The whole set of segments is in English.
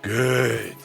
Good.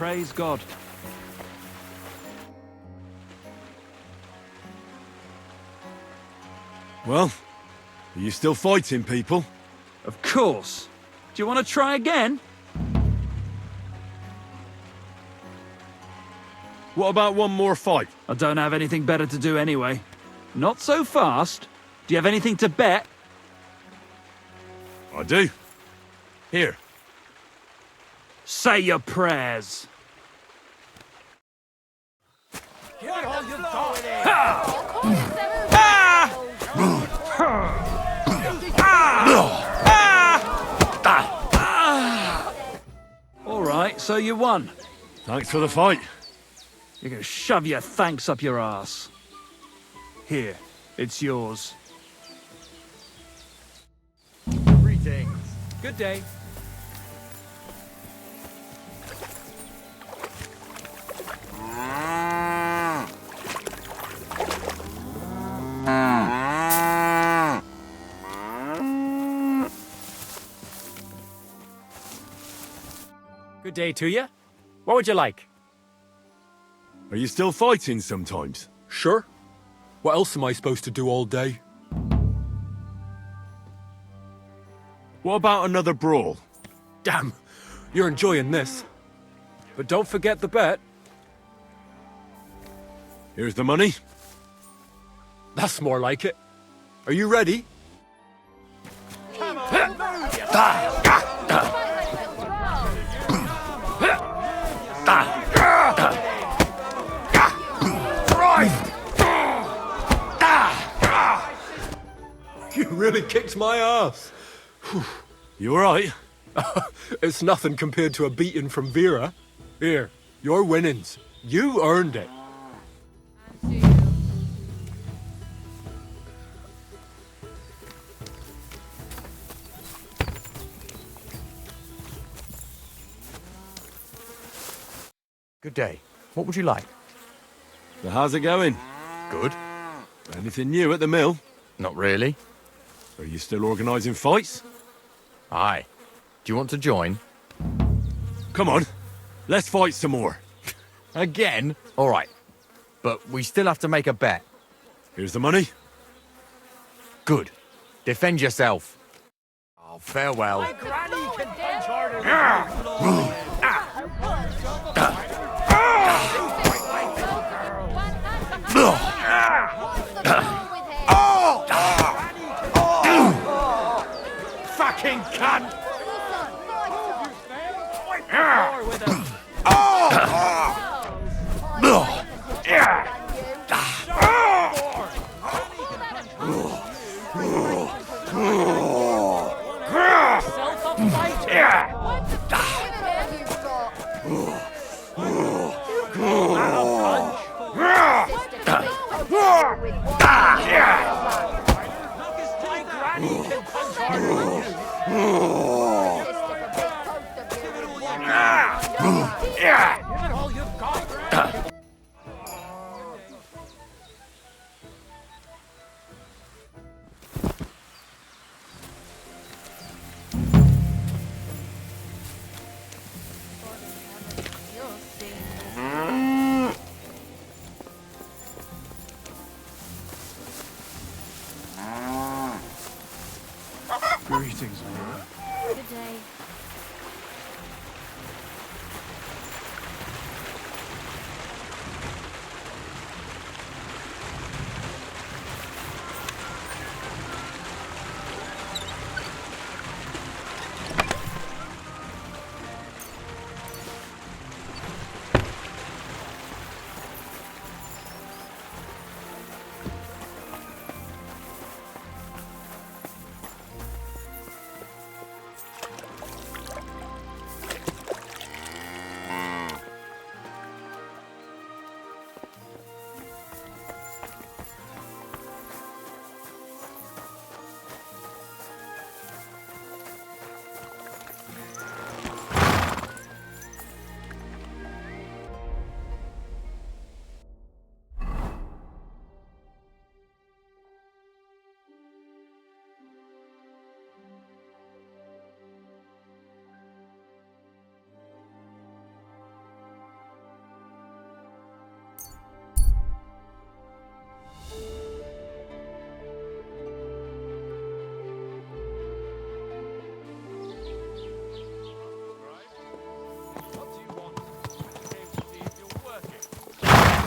Praise God. Well, are you still fighting people? Of course. Do you want to try again? What about one more fight? I don't have anything better to do anyway. Not so fast. Do you have anything to bet? I do. Here. Say your prayers. All right, so you won. Thanks for the fight. You're gonna shove your thanks up your ass. Here, it's yours. Greetings. Good day. Good day to you. What would you like? Are you still fighting sometimes? Sure. What else am I supposed to do all day? What about another brawl? Damn, you're enjoying this. But don't forget the bet. Here's the money. That's more like it. Are you ready? You really kicked my ass. You alright? It's nothing compared to a beating from Vera. Here, your winnings. You earned it. Good day. What would you like? So how's it going? Good. Anything new at the mill? Not really. Are you still organising fights? Aye. Do you want to join? Come on, let's fight some more. Again? All right. But we still have to make a bet. Here's the money. Good. Defend yourself. Oh, farewell. Fucking cunt! Greetings, Laura. Good day.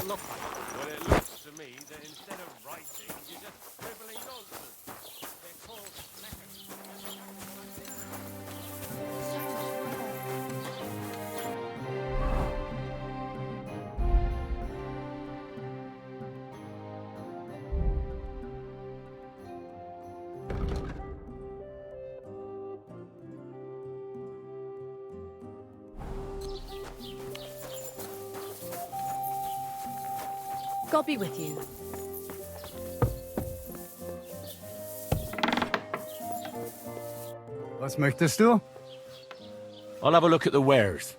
Well, it looks to me that instead of writing, you're just scribbling nonsense. They're called God be with you. Was möchtest du? I'll have a look at the wares.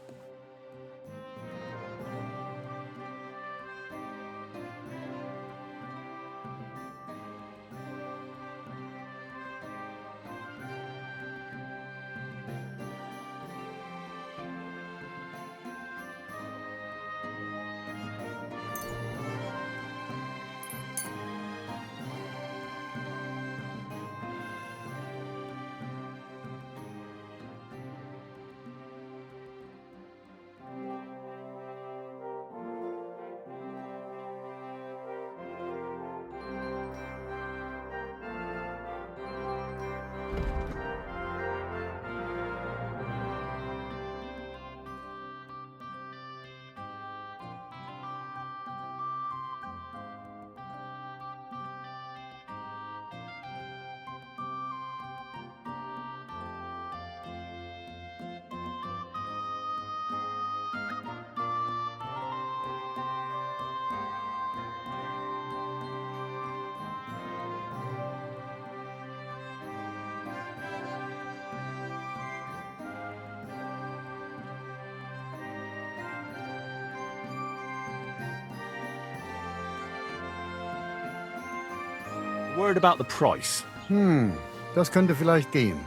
Word about the price. Das könnte vielleicht gehen.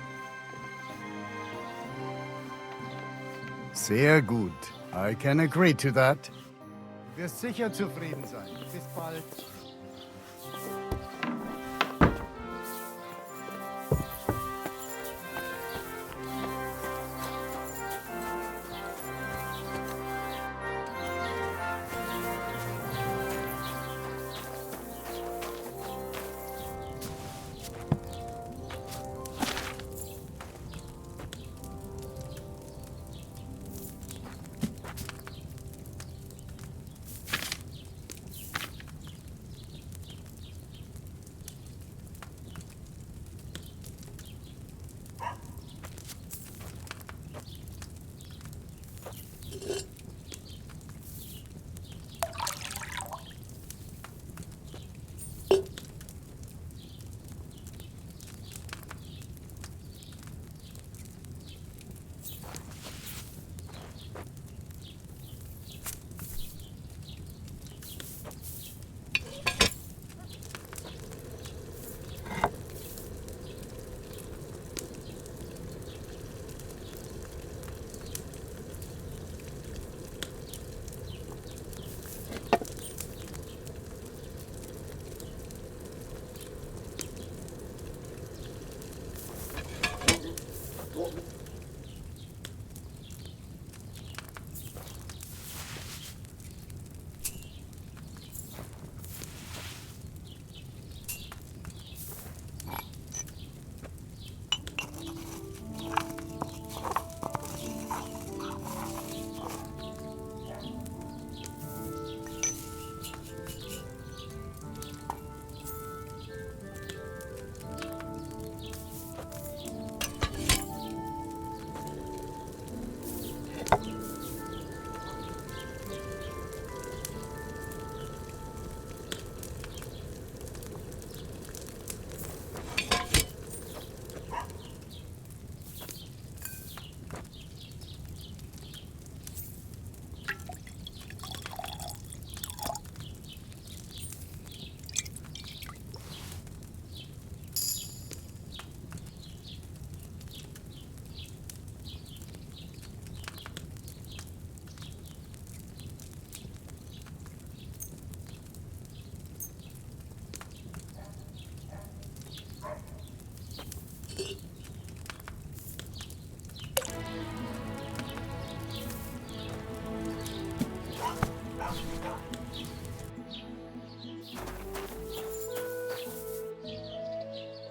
Sehr gut. I can agree to that. Du wirst sicher zufrieden sein. Bis bald.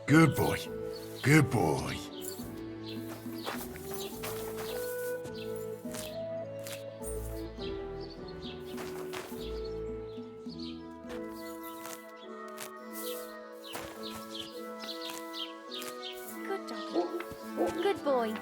Good boy. Good boy. Good doggy. Good boy.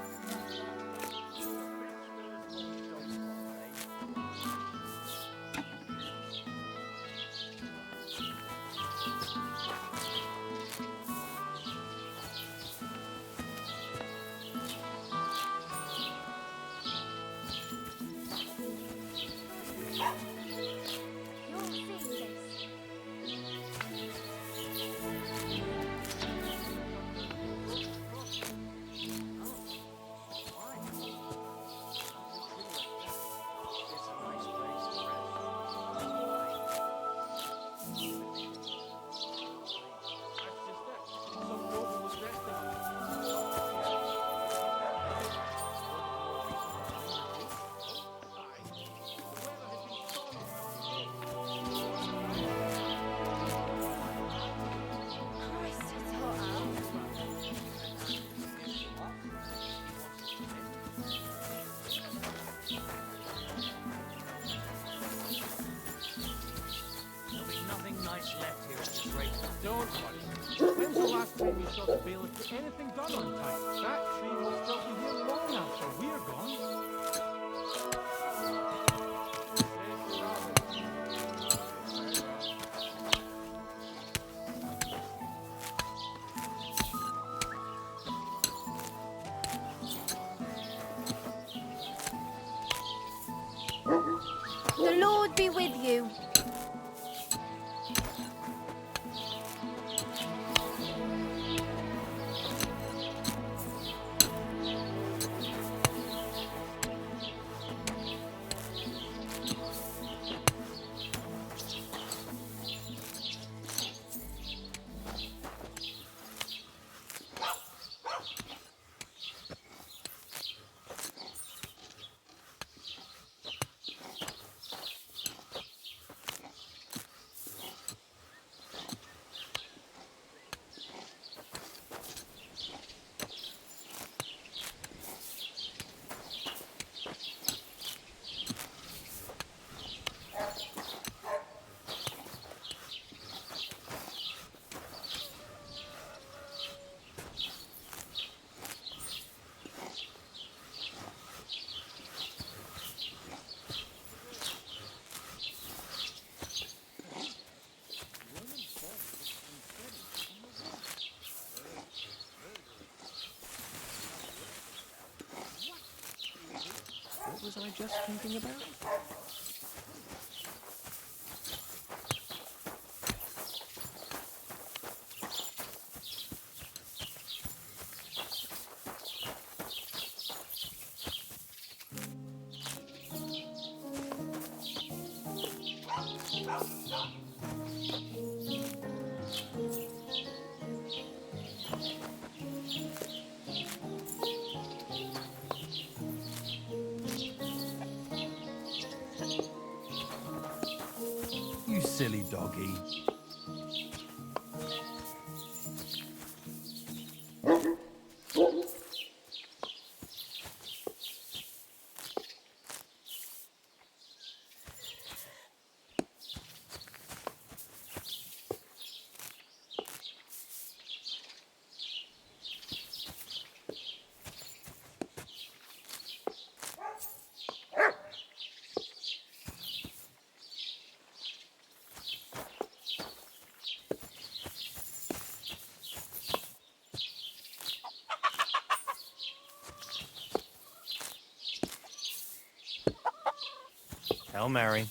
You're seeing this. Christ, it's hot out. There'll be nothing nice left here at this rate. Don't worry. When's the last time you saw the bailiff get anything done on time? That tree will still be here long after we're gone. The Lord be with you. was I just thinking about? You silly doggy. Hail Mary.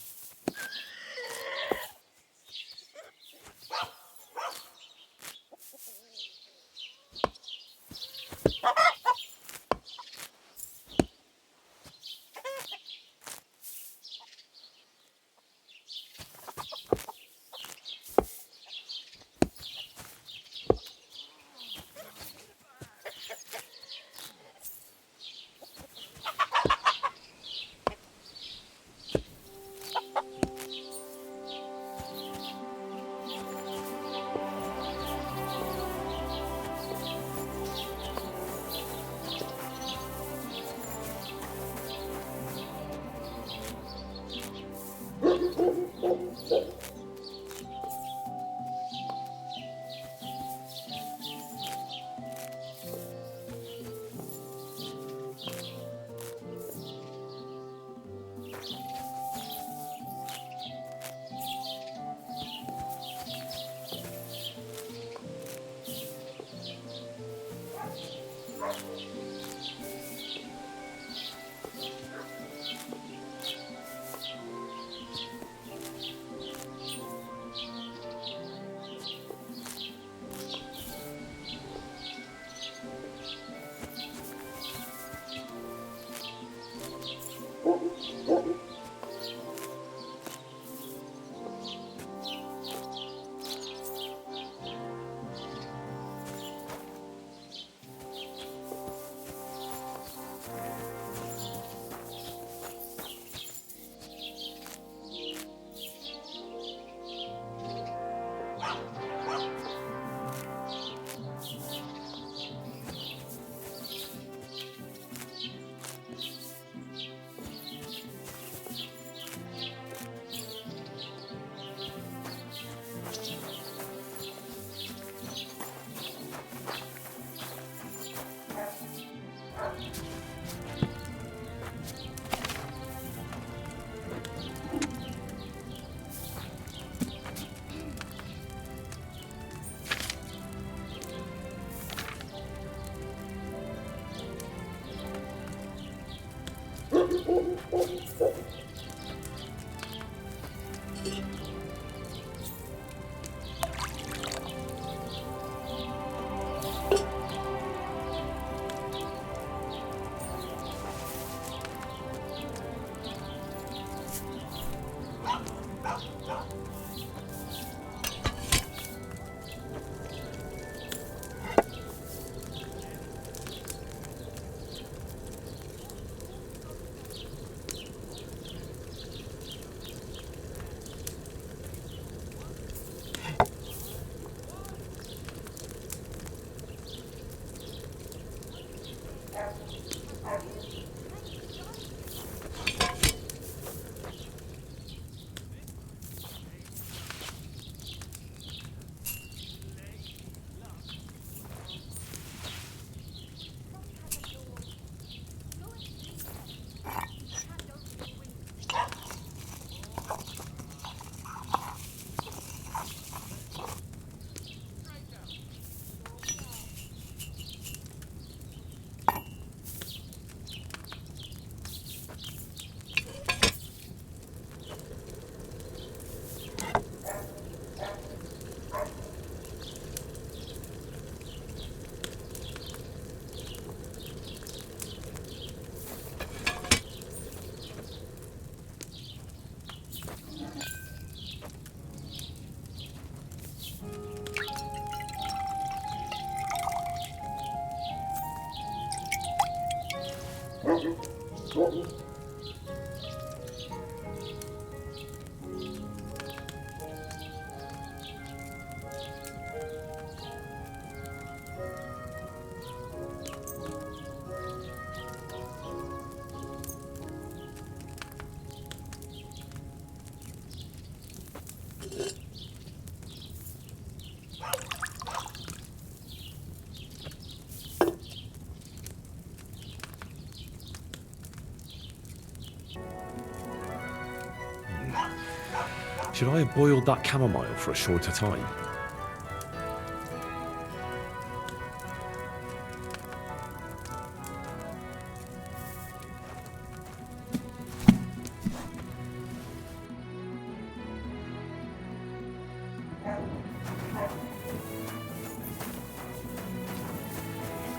Should I have boiled that chamomile for a shorter time? There's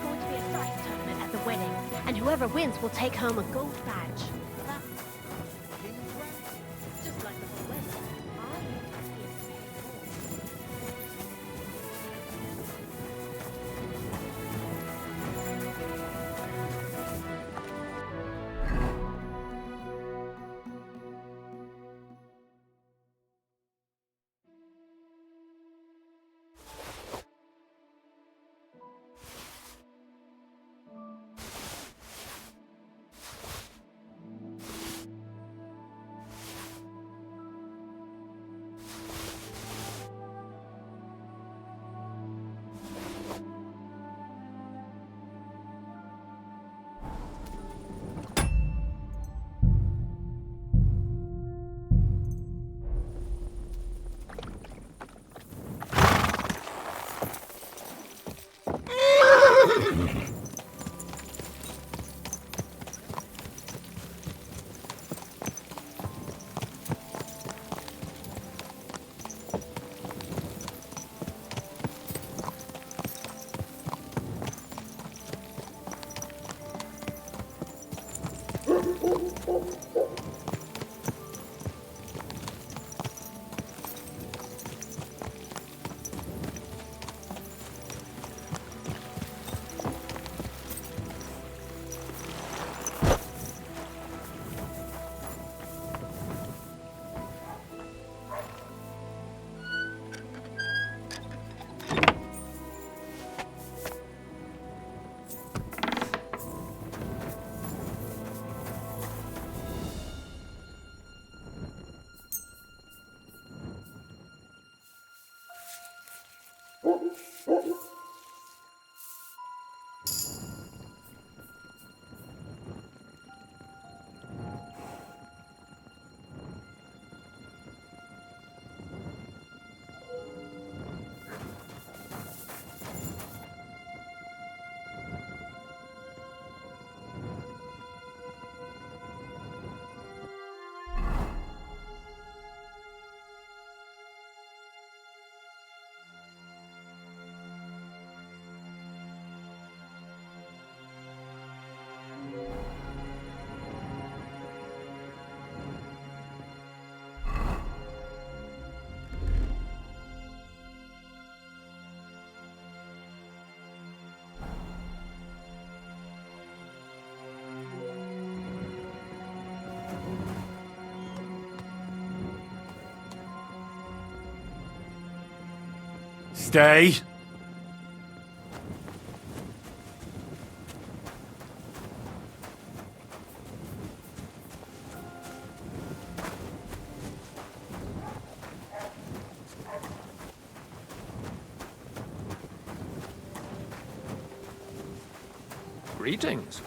going to be a dice tournament at the wedding, and whoever wins will take home a gold badge. Just like the whole wedding, I get paid more. Stay. Greetings.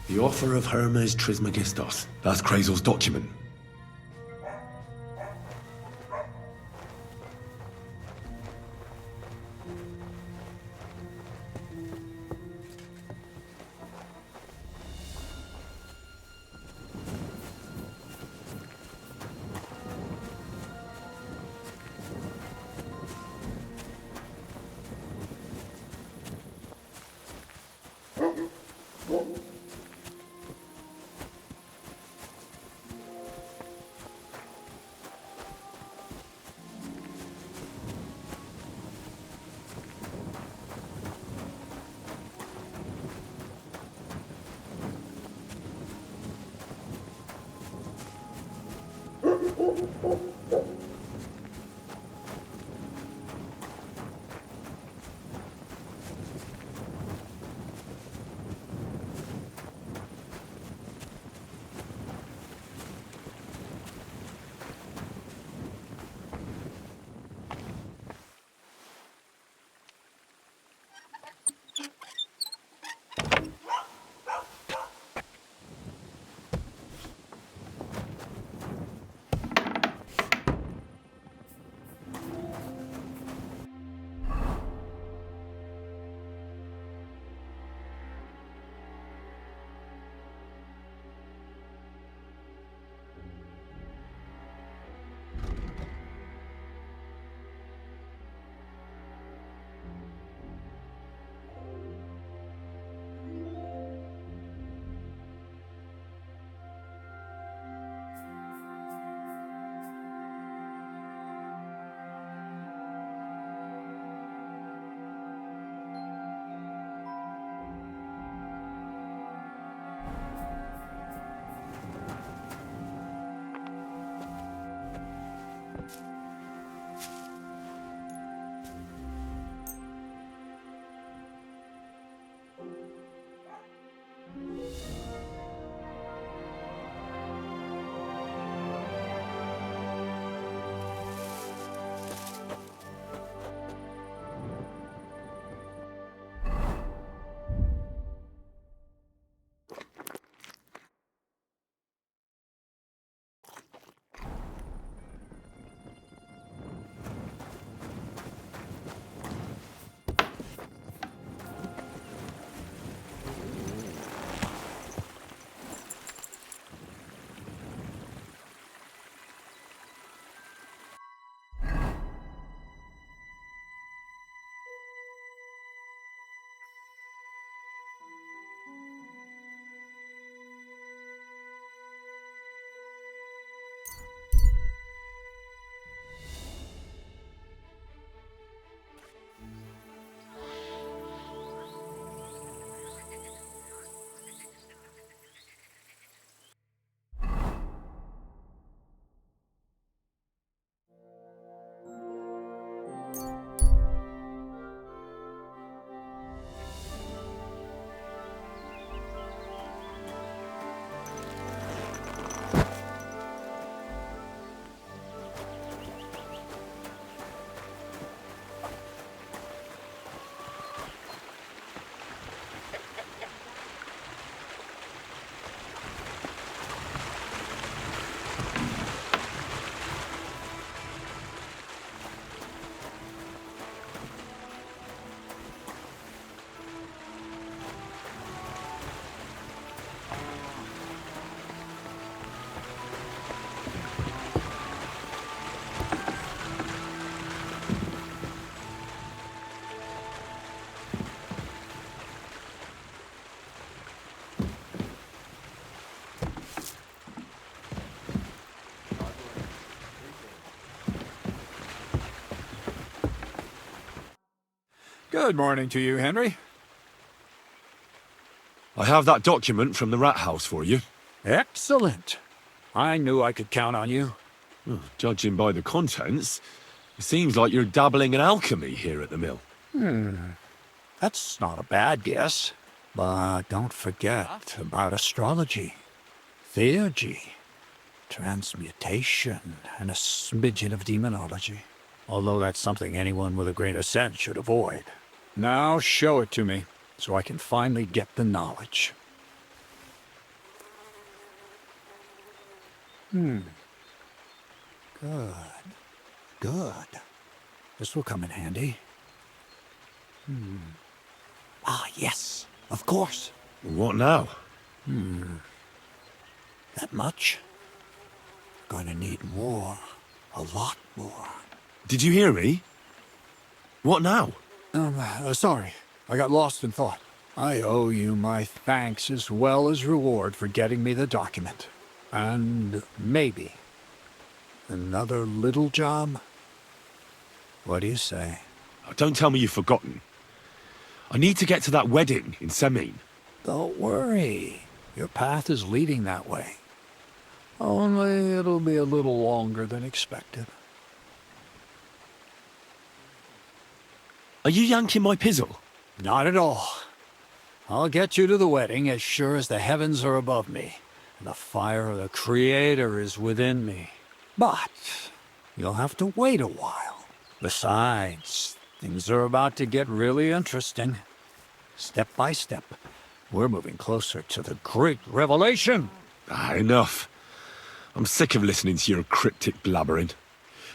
The offer of Hermes Trismegistos. That's Krazel's document. Good morning to you, Henry. I have that document from the rat house for you. Excellent. I knew I could count on you. Well, judging by the contents, it seems like you're dabbling in alchemy here at the mill. That's not a bad guess. But don't forget about astrology, theurgy, transmutation, and a smidgen of demonology. Although that's something anyone with a grain of sense should avoid. Now show it to me, so I can finally get the knowledge. Good. Good. This will come in handy. Ah, yes. Of course. What now? That much? Gonna need more. A lot more. Did you hear me? What now? Sorry. I got lost in thought. I owe you my thanks as well as reward for getting me the document. And maybe another little job? What do you say? Oh, don't tell me you've forgotten. I need to get to that wedding in Semin. Don't worry. Your path is leading that way. Only it'll be a little longer than expected. Are you yanking my pizzle? Not at all. I'll get you to the wedding as sure as the heavens are above me, and the fire of the Creator is within me. But you'll have to wait a while. Besides, things are about to get really interesting. Step by step, we're moving closer to the great revelation. Enough. I'm sick of listening to your cryptic blabbering.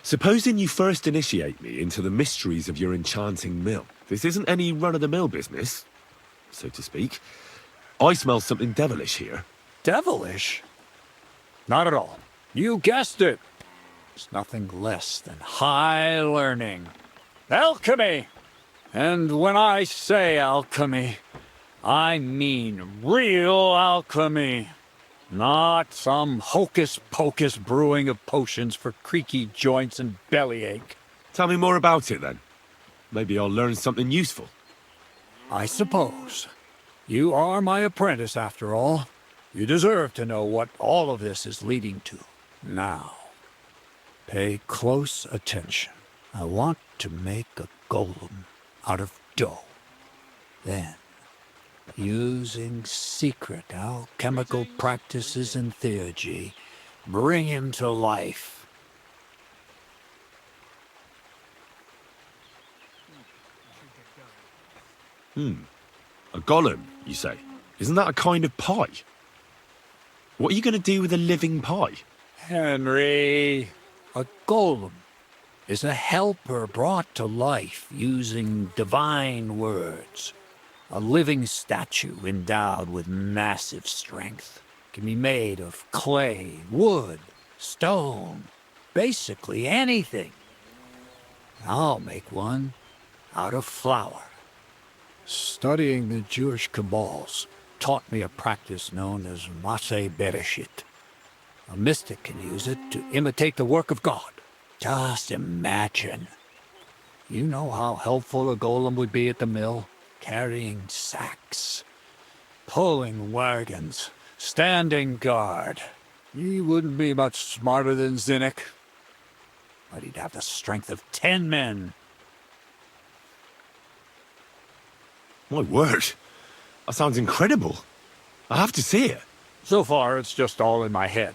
Supposing you first initiate me into the mysteries of your enchanting mill. This isn't any run-of-the-mill business, so to speak. I smell something devilish here. Devilish? Not at all. You guessed it. It's nothing less than high learning. Alchemy! And when I say alchemy, I mean real alchemy. Not some hocus-pocus brewing of potions for creaky joints and bellyache. Tell me more about it, then. Maybe I'll learn something useful. I suppose. You are my apprentice, after all. You deserve to know what all of this is leading to. Now, pay close attention. I want to make a golem out of dough. Then, using secret alchemical practices and theurgy, bring him to life. A golem, you say? Isn't that a kind of pie? What are you going to do with a living pie? Henry, a golem is a helper brought to life using divine words. A living statue endowed with massive strength. Can be made of clay, wood, stone, basically anything. I'll make one out of flour. Studying the Jewish Kabbals taught me a practice known as Maseh Bereshit. A mystic can use it to imitate the work of God. Just imagine. You know how helpful a golem would be at the mill? Carrying sacks, pulling wagons, standing guard. He wouldn't be much smarter than Zinnik, but he'd have the strength of 10 men. My word. That sounds incredible. I have to see it. So far, it's just all in my head.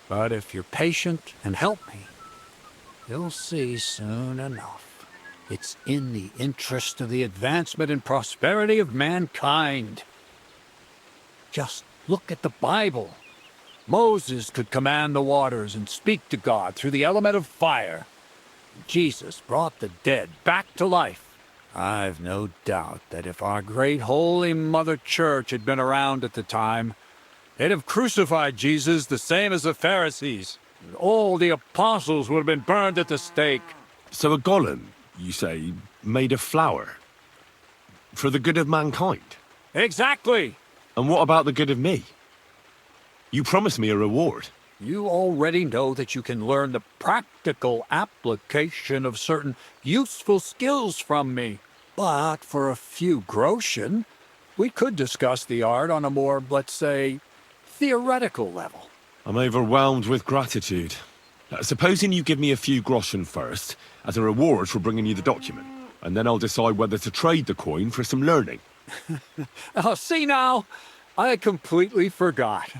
But if you're patient and help me, you'll see soon enough. It's in the interest of the advancement and prosperity of mankind. Just look at the Bible. Moses could command the waters and speak to God through the element of fire. Jesus brought the dead back to life. I've no doubt that if our great holy Mother Church had been around at the time, they'd have crucified Jesus the same as the Pharisees. And all the apostles would have been burned at the stake. So a golem, you say, made of flour? For the good of mankind? Exactly! And what about the good of me? You promised me a reward. You already know that you can learn the practical application of certain useful skills from me. But for a few groschen, we could discuss the art on a more, let's say, theoretical level. I'm overwhelmed with gratitude. Supposing you give me a few groschen first, as a reward for bringing you the document, and then I'll decide whether to trade the coin for some learning. Oh, see now? I completely forgot.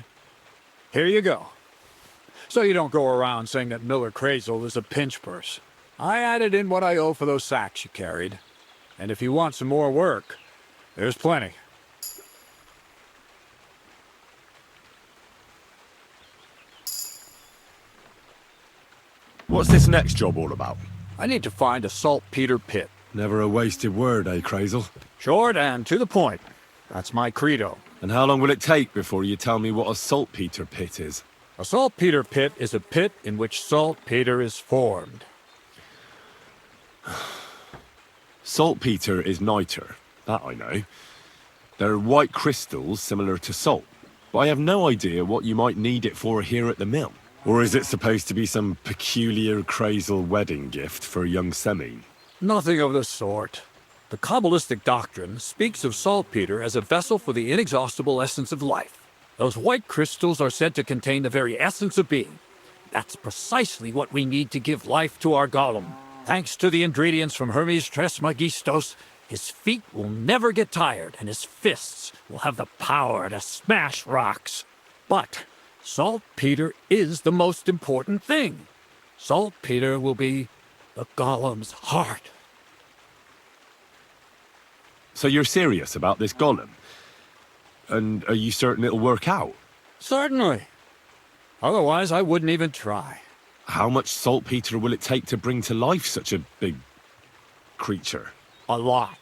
Here you go. So you don't go around saying that Miller Crazel is a pinch purse. I added in what I owe for those sacks you carried. And if you want some more work, there's plenty. What's this next job all about? I need to find a saltpeter pit. Never a wasted word, eh, Crazel? Short and to the point. That's my credo. And how long will it take before you tell me what a saltpeter pit is? A saltpeter pit is a pit in which saltpeter is formed. Saltpeter is niter. That I know. They're white crystals similar to salt. But I have no idea what you might need it for here at the mill. Or is it supposed to be some peculiar Crazel wedding gift for young Semine? Nothing of the sort. The Kabbalistic doctrine speaks of saltpeter as a vessel for the inexhaustible essence of life. Those white crystals are said to contain the very essence of being. That's precisely what we need to give life to our golem. Thanks to the ingredients from Hermes Trismegistos, his feet will never get tired and his fists will have the power to smash rocks. But saltpeter is the most important thing. Saltpeter will be the golem's heart. So you're serious about this golem? And are you certain it'll work out? Certainly. Otherwise, I wouldn't even try. How much saltpeter will it take to bring to life such a big creature? A lot.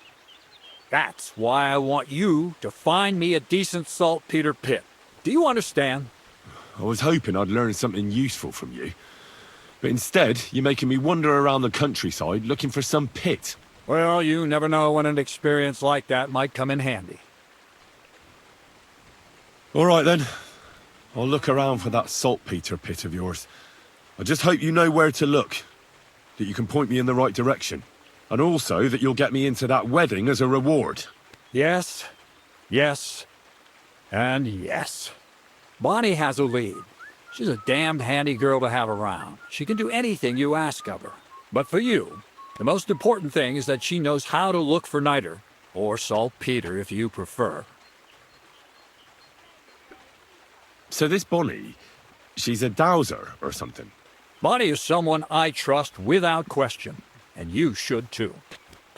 That's why I want you to find me a decent saltpeter pit. Do you understand? I was hoping I'd learn something useful from you. But instead, you're making me wander around the countryside looking for some pit. Well, you never know when an experience like that might come in handy. All right then. I'll look around for that saltpeter pit of yours. I just hope you know where to look. That you can point me in the right direction. And also that you'll get me into that wedding as a reward. Yes, yes, and yes. Bonnie has a lead. She's a damned handy girl to have around. She can do anything you ask of her. But for you, the most important thing is that she knows how to look for niter, or saltpeter if you prefer. So this Bonnie, she's a dowser or something? Bonnie is someone I trust without question, and you should too.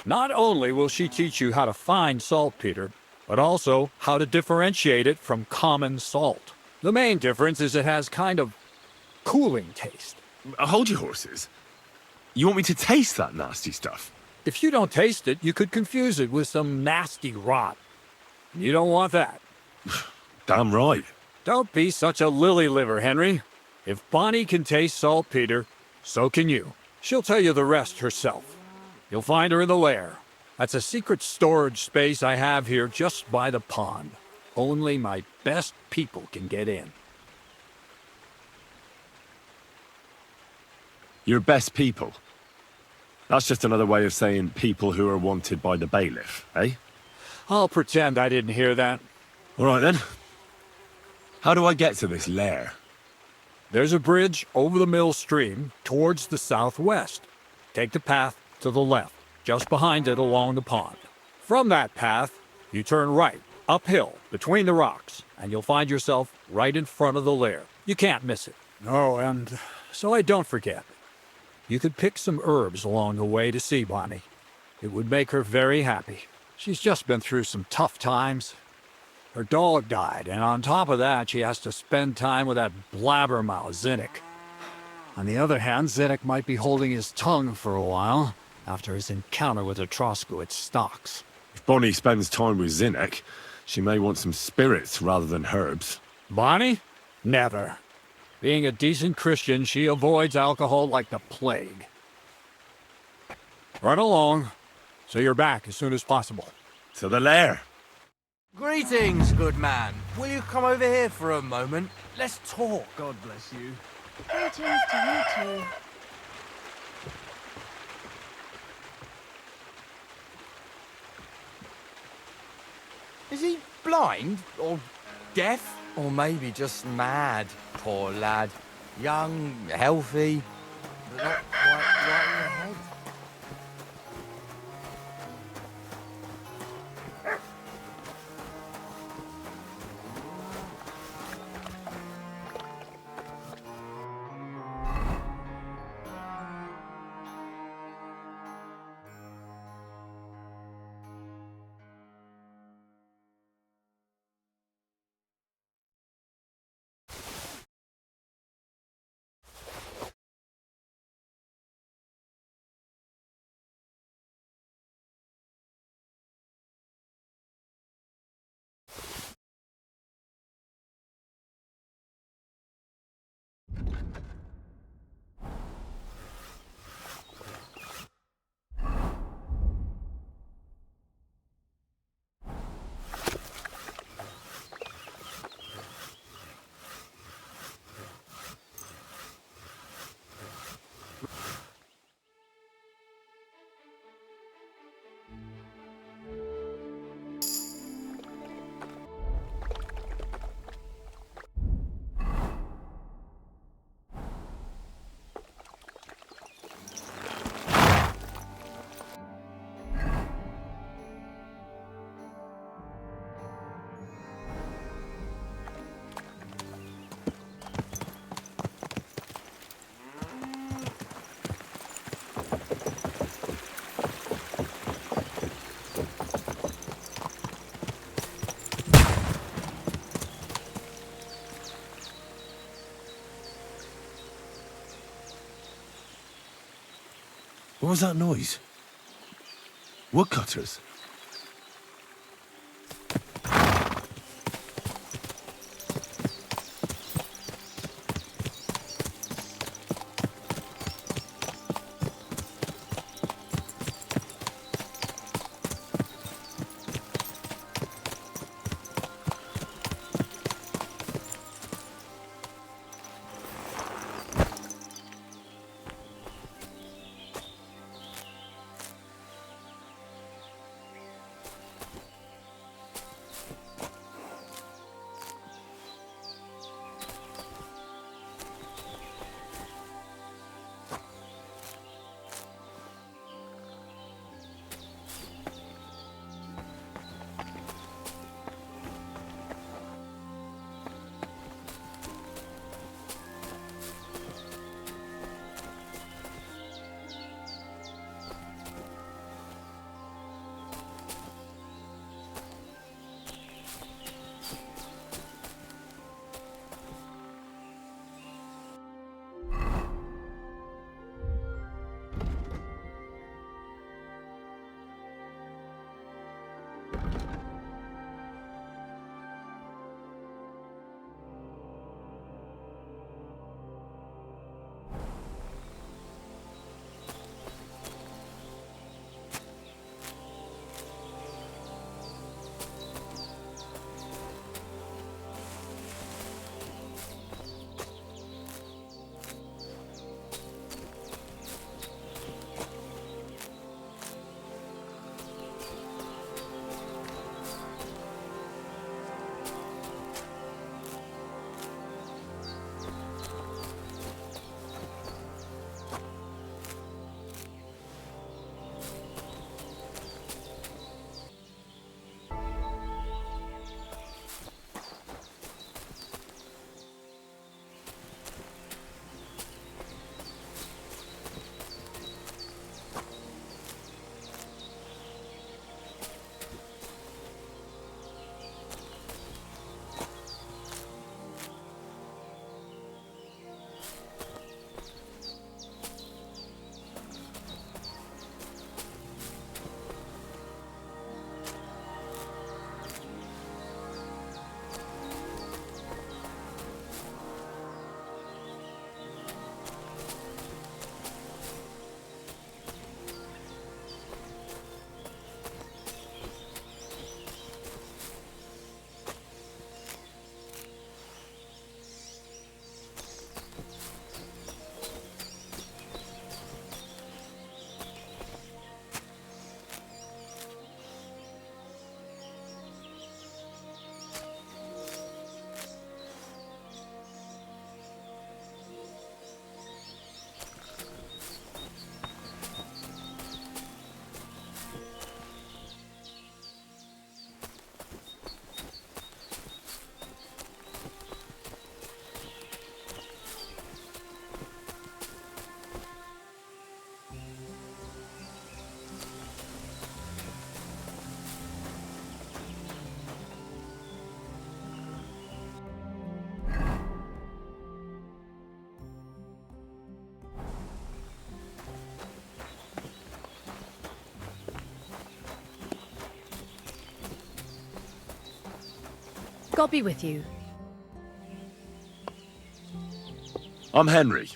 Not only will she teach you how to find saltpeter, but also how to differentiate it from common salt. The main difference is it has kind of cooling taste. Hold your horses. You want me to taste that nasty stuff? If you don't taste it, you could confuse it with some nasty rot. You don't want that. Damn right. Don't be such a lily liver, Henry. If Bonnie can taste saltpeter, so can you. She'll tell you the rest herself. You'll find her in the lair. That's a secret storage space I have here just by the pond. Only my best people can get in. Your best people? That's just another way of saying people who are wanted by the bailiff, eh? I'll pretend I didn't hear that. All right then. How do I get to this lair? There's a bridge over the mill stream towards the southwest. Take the path to the left, just behind it along the pond. From that path, you turn right, uphill, between the rocks, and you'll find yourself right in front of the lair. You can't miss it. Oh, and so I don't forget. You could pick some herbs along the way to see Bonnie. It would make her very happy. She's just been through some tough times. Her dog died, and on top of that, she has to spend time with that blabbermouth, Zinnik. On the other hand, Zinnik might be holding his tongue for a while after his encounter with the Troskowitz stocks. If Bonnie spends time with Zinnek, she may want some spirits rather than herbs. Bonnie? Never. Being a decent Christian, she avoids alcohol like the plague. Run along, so you're back as soon as possible. To the lair. Greetings, good man. Will you come over here for a moment? Let's talk. God bless you. Greetings to you too. Is he blind or deaf? Or maybe just mad? Poor lad. Young, healthy, but not quite right in the head. What was that noise? Woodcutters? God be with you. I'm Henry,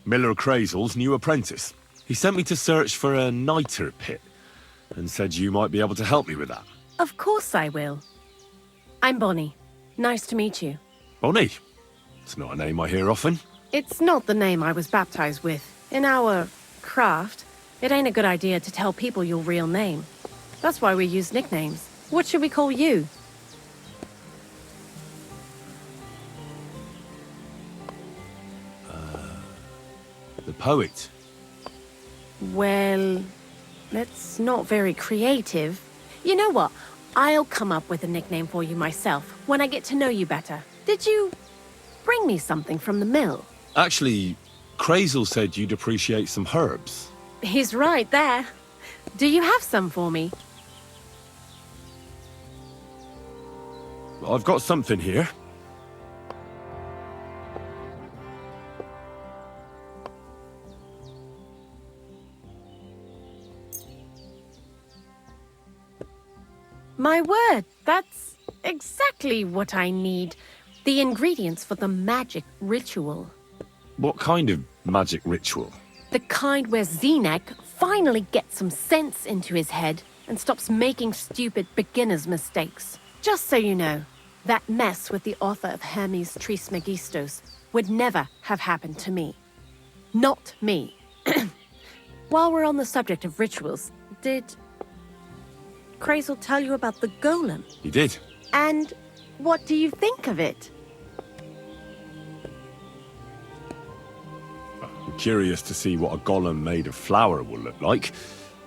Miller Crazel's new apprentice. He sent me to search for a niter pit and said you might be able to help me with that. Of course I will. I'm Bonnie. Nice to meet you. Bonnie? It's not a name I hear often. It's not the name I was baptized with. In our craft, it ain't a good idea to tell people your real name. That's why we use nicknames. What should we call you? The poet. Well, that's not very creative. You know what? I'll come up with a nickname for you myself when I get to know you better. Did you bring me something from the mill? Actually, Crazel said you'd appreciate some herbs. He's right there. Do you have some for me? I've got something here. My word, that's exactly what I need. The ingredients for the magic ritual. What kind of magic ritual? The kind where Zenek finally gets some sense into his head and stops making stupid beginner's mistakes. Just so you know, that mess with the author of Hermes Trismegistos would never have happened to me. Not me. While we're on the subject of rituals, did Crazel tell you about the golem? He did. And what do you think of it? I'm curious to see what a golem made of flour will look like.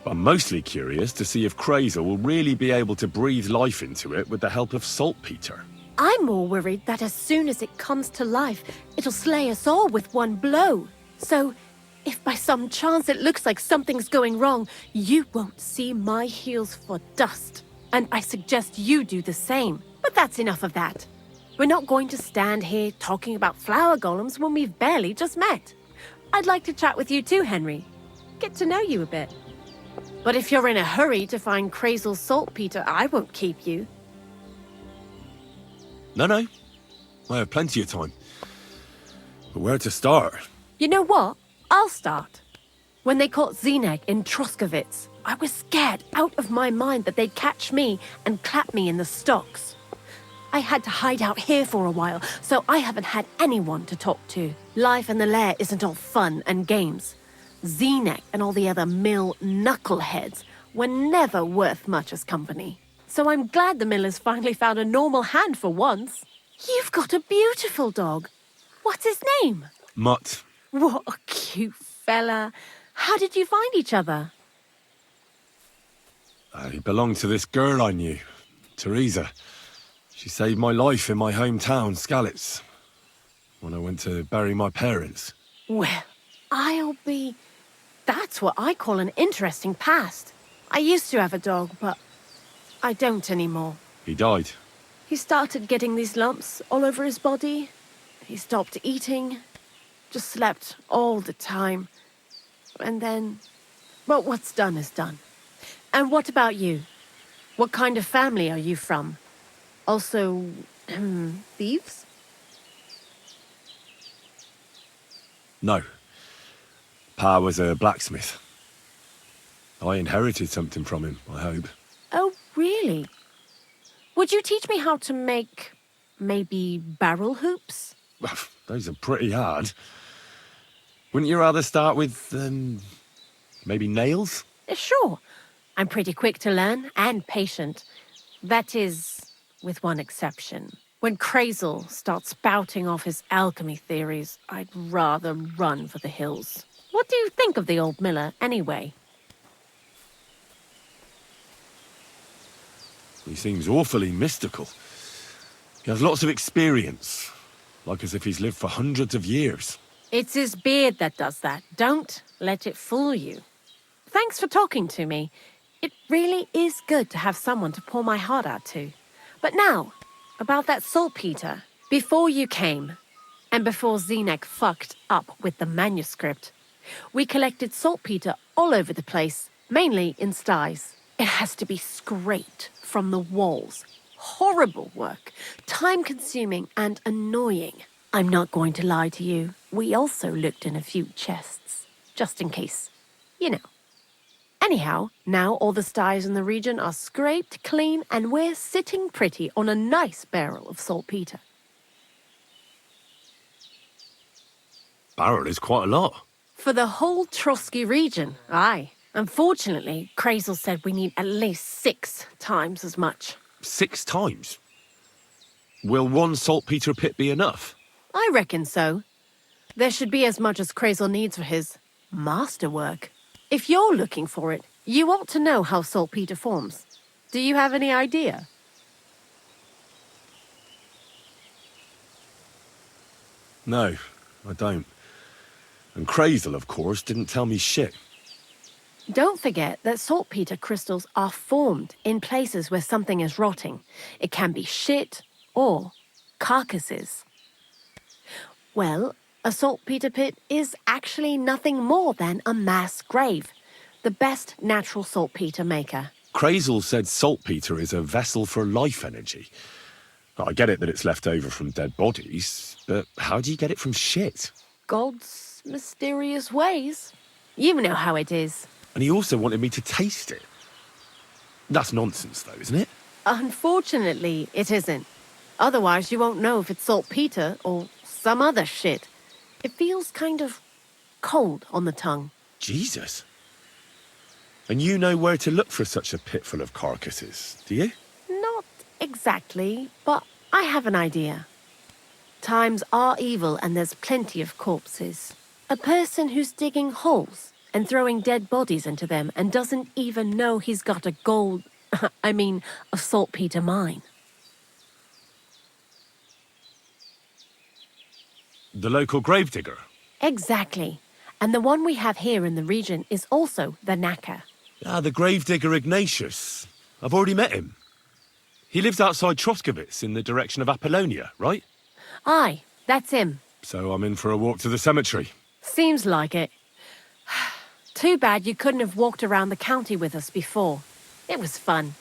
I'm mostly curious to see if Crazel will really be able to breathe life into it with the help of saltpeter. I'm more worried that as soon as it comes to life, it'll slay us all with one blow. So, if by some chance it looks like something's going wrong, you won't see my heels for dust. And I suggest you do the same. But that's enough of that. We're not going to stand here talking about flower golems when we've barely just met. I'd like to chat with you too, Henry. Get to know you a bit. But if you're in a hurry to find Crazel's saltpeter, I won't keep you. No. I have plenty of time. But where to start? You know what? I'll start. When they caught Zenek in Troskovitz, I was scared out of my mind that they'd catch me and clap me in the stocks. I had to hide out here for a while, so I haven't had anyone to talk to. Life in the lair isn't all fun and games. Zenek and all the other mill knuckleheads were never worth much as company. So I'm glad the millers finally found a normal hand for once. You've got a beautiful dog. What's his name? Mutt. What a cute fella. How did you find each other? He belonged to this girl I knew, Teresa. She saved my life in my hometown, Skalitz, when I went to bury my parents. Well, That's what I call an interesting past. I used to have a dog, but I don't anymore. He died. He started getting these lumps all over his body. He stopped eating, just slept all the time. And then, well, what's done is done. And what about you? What kind of family are you from? Also, thieves? No. Pa was a blacksmith. I inherited something from him, I hope. Oh, really? Would you teach me how to make, maybe, barrel hoops? Well, those are pretty hard. Wouldn't you rather start with, maybe nails? Sure. I'm pretty quick to learn and patient. That is, with one exception. When Crazel starts spouting off his alchemy theories, I'd rather run for the hills. What do you think of the old miller, anyway? He seems awfully mystical. He has lots of experience, like as if he's lived for hundreds of years. It's his beard that does that. Don't let it fool you. Thanks for talking to me. It really is good to have someone to pour my heart out to. But now, about that saltpeter. Before you came, and before Zenek fucked up with the manuscript, we collected saltpeter all over the place, mainly in sties. It has to be scraped from the walls. Horrible work, time-consuming and annoying. I'm not going to lie to you. We also looked in a few chests, just in case, you know. Anyhow, now all the sties in the region are scraped clean and we're sitting pretty on a nice barrel of saltpeter. Barrel is quite a lot. For the whole Trotsky region, aye. Unfortunately, Crazel said we need at least 6 times as much. 6 times? Will one saltpeter pit be enough? I reckon so. There should be as much as Crazel needs for his masterwork. If you're looking for it, you ought to know how saltpeter forms. Do you have any idea? No, I don't. And Crazel, of course, didn't tell me shit. Don't forget that saltpeter crystals are formed in places where something is rotting. It can be shit or carcasses. Well, a saltpeter pit is actually nothing more than a mass grave. The best natural saltpeter maker. Crazel said saltpeter is a vessel for life energy. I get it that it's left over from dead bodies, but how do you get it from shit? God's mysterious ways. You know how it is. And he also wanted me to taste it. That's nonsense, though, isn't it? Unfortunately, it isn't. Otherwise, you won't know if it's saltpeter or some other shit. It feels kind of cold on the tongue. Jesus. And you know where to look for such a pit full of carcasses, do you? Not exactly, but I have an idea. Times are evil and there's plenty of corpses. A person who's digging holes and throwing dead bodies into them and doesn't even know he's got a a saltpeter mine. The local gravedigger? Exactly. And the one we have here in the region is also the knacker. Ah, the gravedigger Ignatius. I've already met him. He lives outside Troskowitz in the direction of Apollonia, right? Aye, that's him. So I'm in for a walk to the cemetery. Seems like it. Too bad you couldn't have walked around the county with us before. It was fun.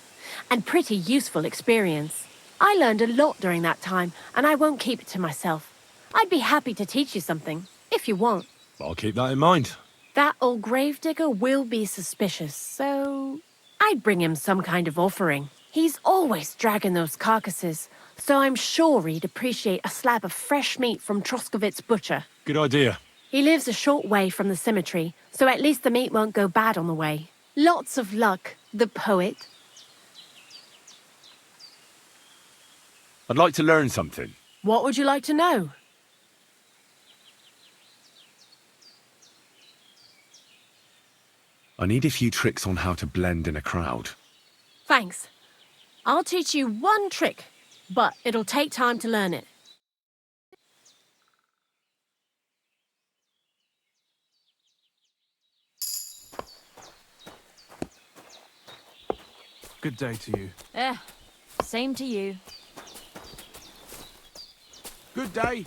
And pretty useful experience. I learned a lot during that time, and I won't keep it to myself. I'd be happy to teach you something, if you want. I'll keep that in mind. That old gravedigger will be suspicious, so I'd bring him some kind of offering. He's always dragging those carcasses, so I'm sure he'd appreciate a slab of fresh meat from Troskowitz butcher. Good idea. He lives a short way from the cemetery, so at least the meat won't go bad on the way. Lots of luck, the poet. I'd like to learn something. What would you like to know? I need a few tricks on how to blend in a crowd. Thanks. I'll teach you one trick, but it'll take time to learn it. Good day to you. Same to you. Good day.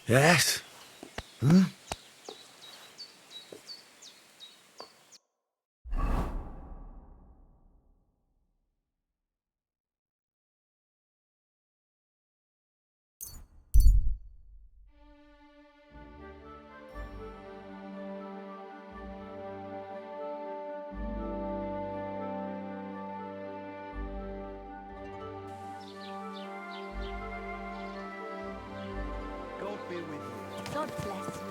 Yes? God be with you. God bless you.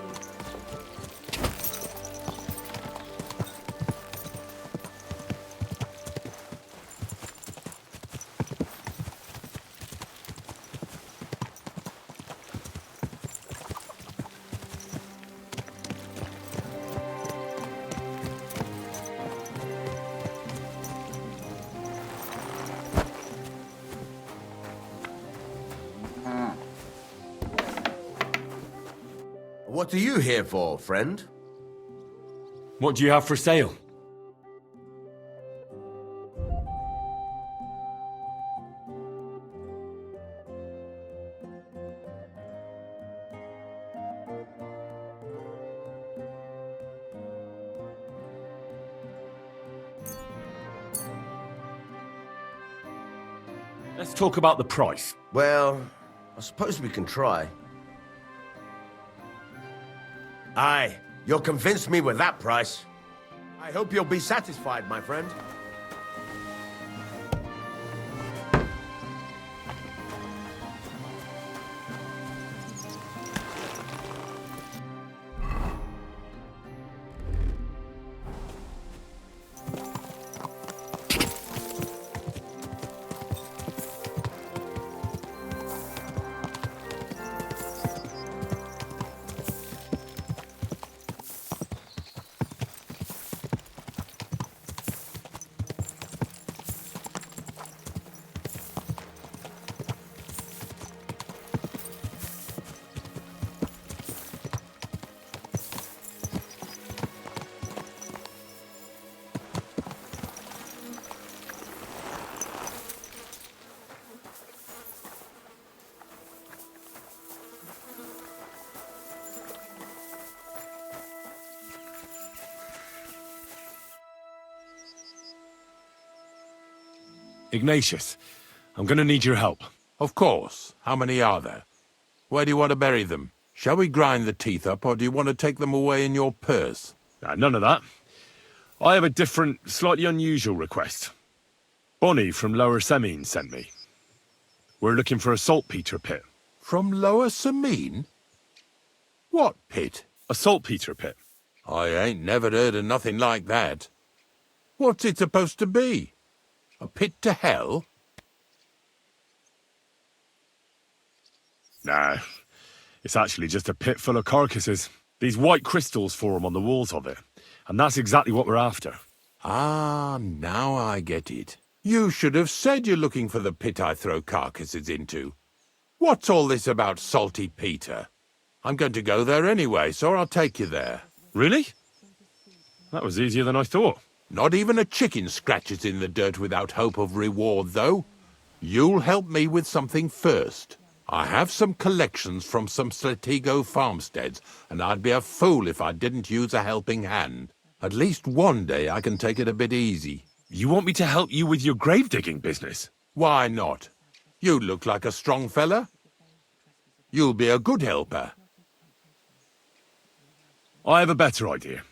What are you here for, friend? What do you have for sale? Let's talk about the price. Well, I suppose we can try. Aye, you'll convince me with that price. I hope you'll be satisfied, my friend. Ignatius, I'm gonna need your help. Of course. How many are there? Where do you want to bury them? Shall we grind the teeth up, or do you want to take them away in your purse? None of that. I have a different, slightly unusual request. Bonnie from Lower Semine sent me. We're looking for a saltpeter pit. From Lower Semine? What pit? A saltpeter pit. I ain't never heard of nothing like that. What's it supposed to be? A pit to hell? Nah, it's actually just a pit full of carcasses. These white crystals form on the walls of it, and that's exactly what we're after. Ah, now I get it. You should have said you're looking for the pit I throw carcasses into. What's all this about Salty Peter? I'm going to go there anyway, so I'll take you there. Really? That was easier than I thought. Not even a chicken scratches in the dirt without hope of reward, though. You'll help me with something first. I have some collections from some Slatigo farmsteads, and I'd be a fool if I didn't use a helping hand. At least one day I can take it a bit easy. You want me to help you with your grave-digging business? Why not? You look like a strong fella. You'll be a good helper. I have a better idea.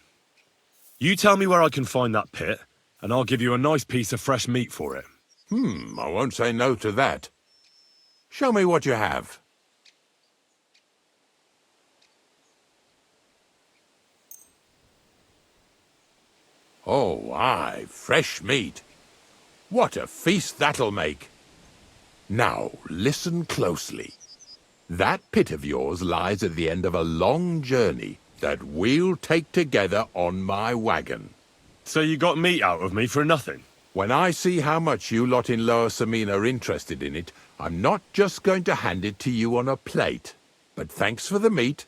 You tell me where I can find that pit, and I'll give you a nice piece of fresh meat for it. I won't say no to that. Show me what you have. Oh, aye, fresh meat. What a feast that'll make. Now, listen closely. That pit of yours lies at the end of a long journey that we'll take together on my wagon. So you got meat out of me for nothing? When I see how much you lot in Lower Semine are interested in it, I'm not just going to hand it to you on a plate. But thanks for the meat,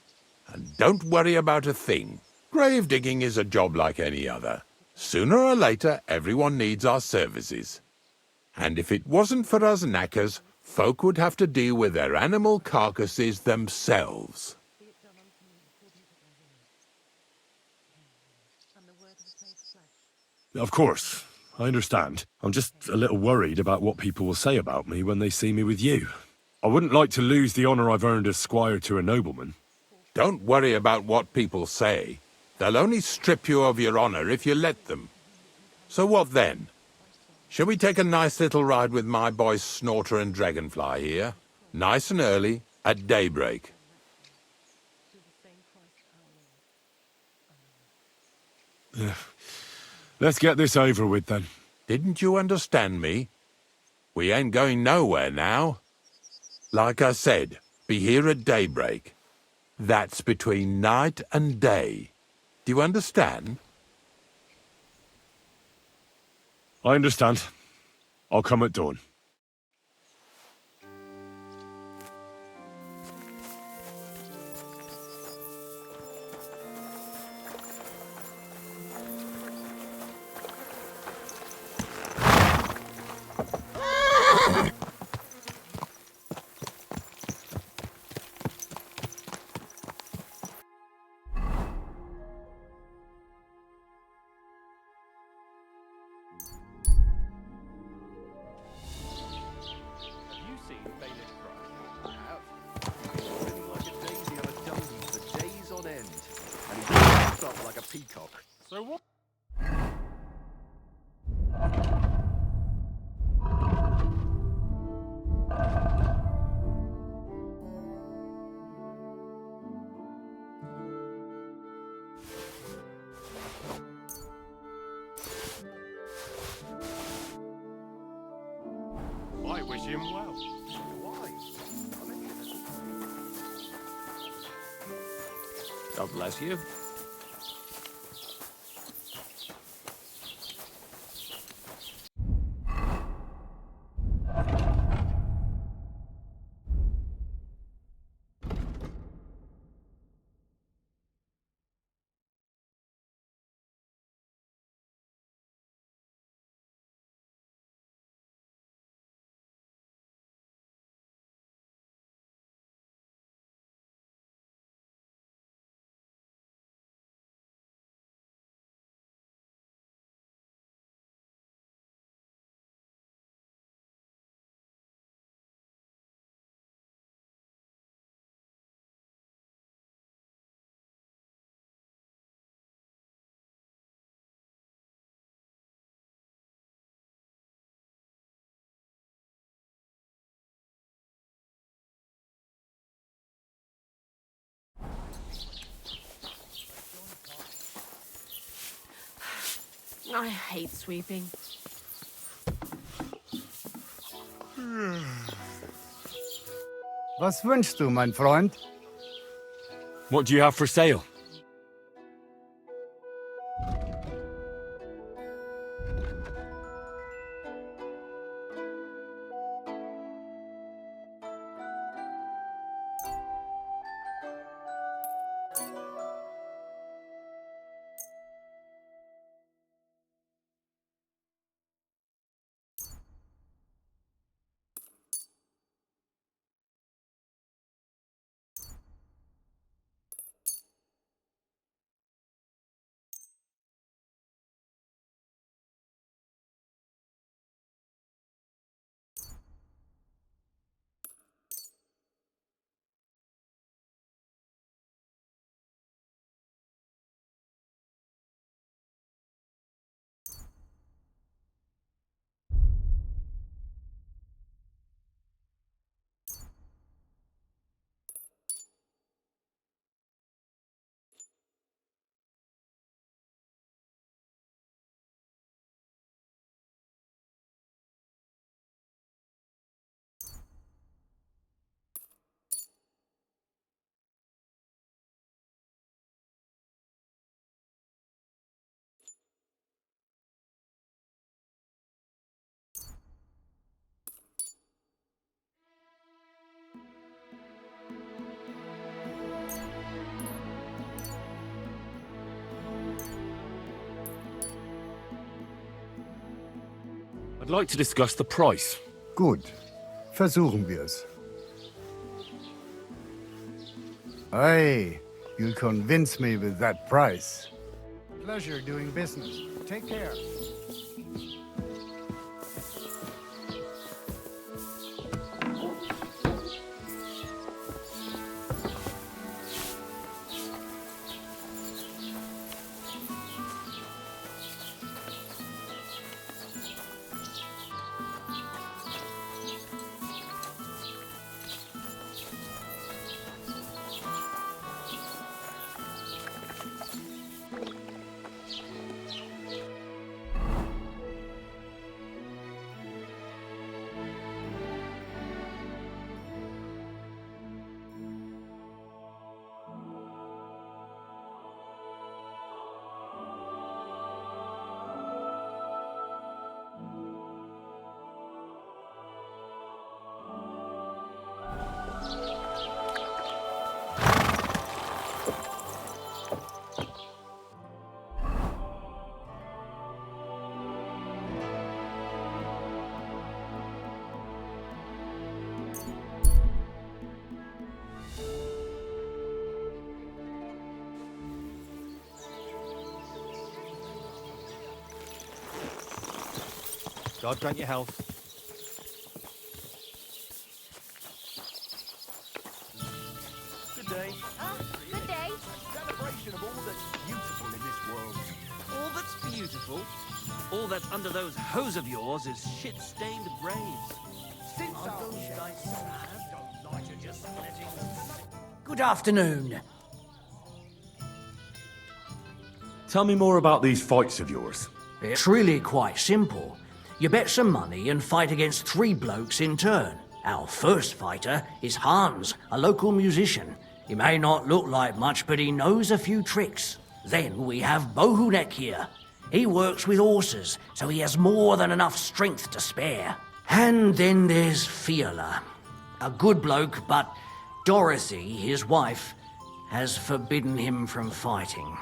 and don't worry about a thing. Grave digging is a job like any other. Sooner or later, everyone needs our services. And if it wasn't for us knackers, folk would have to deal with their animal carcasses themselves. Of course, I understand. I'm just a little worried about what people will say about me when they see me with you. I wouldn't like to lose the honour I've earned as squire to a nobleman. Don't worry about what people say. They'll only strip you of your honour if you let them. So what then? Shall we take a nice little ride with my boys Snorter and Dragonfly here? Nice and early, at daybreak. Let's get this over with then. Didn't you understand me? We ain't going nowhere now. Like I said, be here at daybreak. That's between night and day. Do you understand? I understand. I'll come at dawn. So what? I wish him well. Why? God bless you. I hate sweeping. Was wünschst du, mein Freund? What do you have for sale? I'd like to discuss the price. Gut. Versuchen wir's. Aye, you'll convince me with that price. Pleasure doing business. Take care. God grant you health. Good day. Good day. Celebration of all that's beautiful in this world. All that's beautiful, all that's under those hose of yours is shit-stained graves. Since Are our those guys sad? Don't lie, you're just letting them... Good afternoon. Tell me more about these fights of yours. It's really quite simple. You bet some money and fight against 3 blokes in turn. Our first fighter is Hans, a local musician. He may not look like much, but he knows a few tricks. Then we have Bohunek here. He works with horses, so he has more than enough strength to spare. And then there's Fiala. A good bloke, but Dorothy, his wife, has forbidden him from fighting.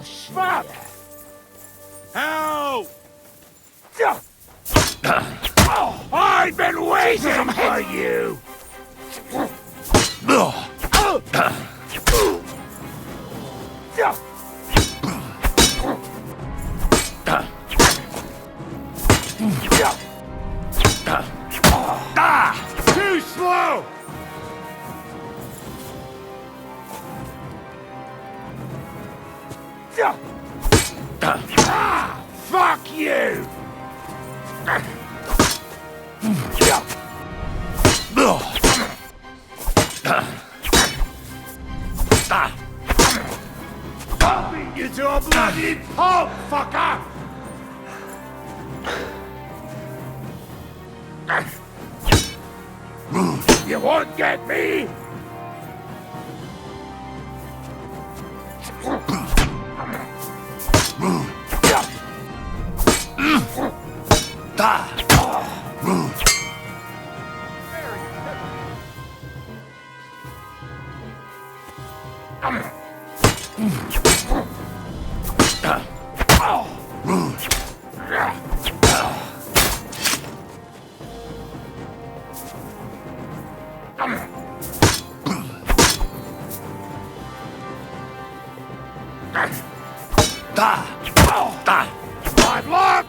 Fuck! Help! I've been waiting for you! Too slow! Fuck you! I'll beat you to a bloody pulp, fucker! You won't get me! Bad luck!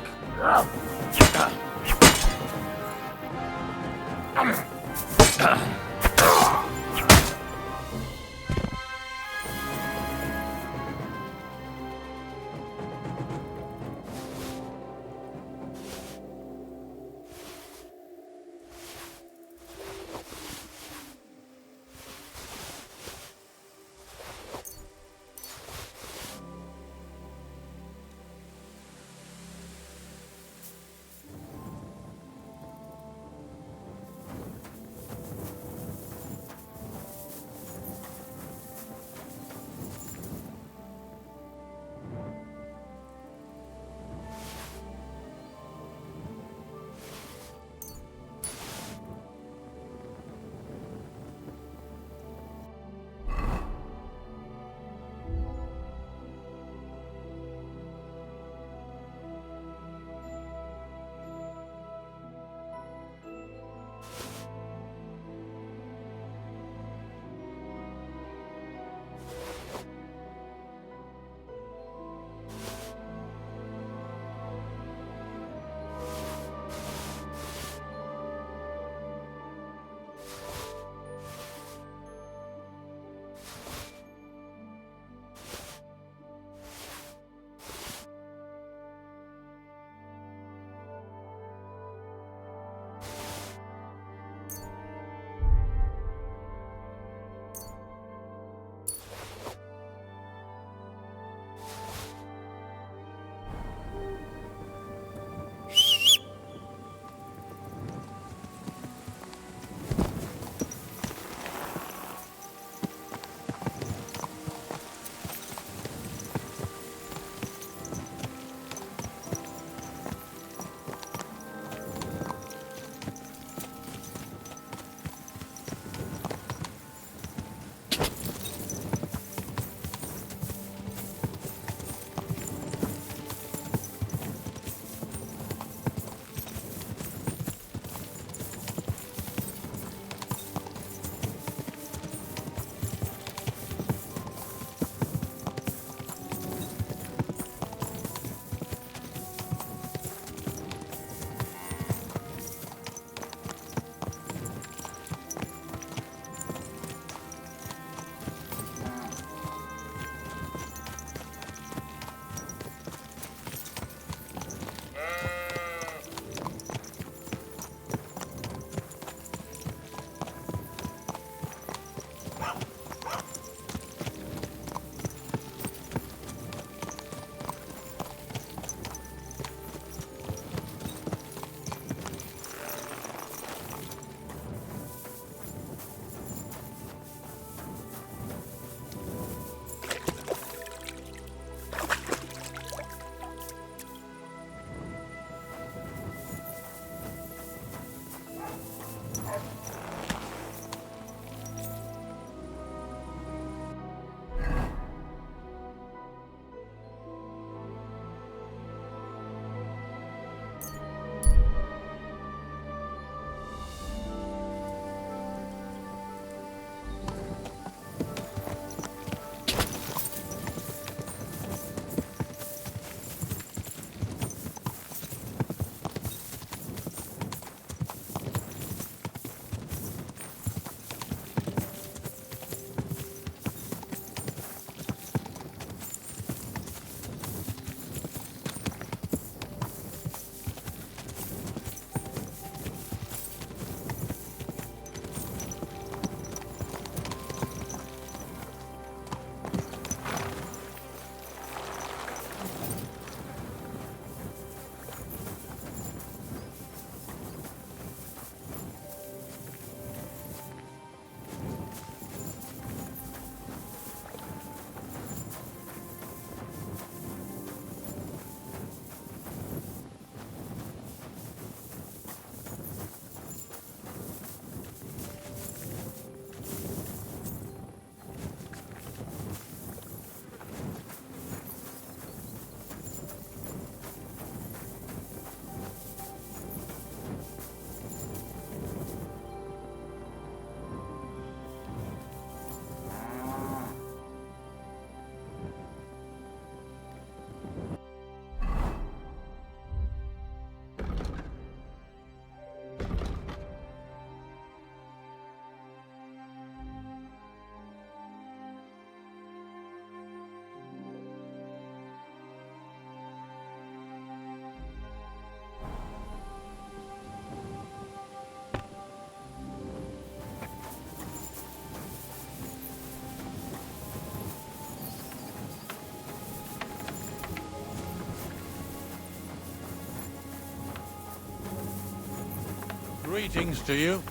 Greetings to you.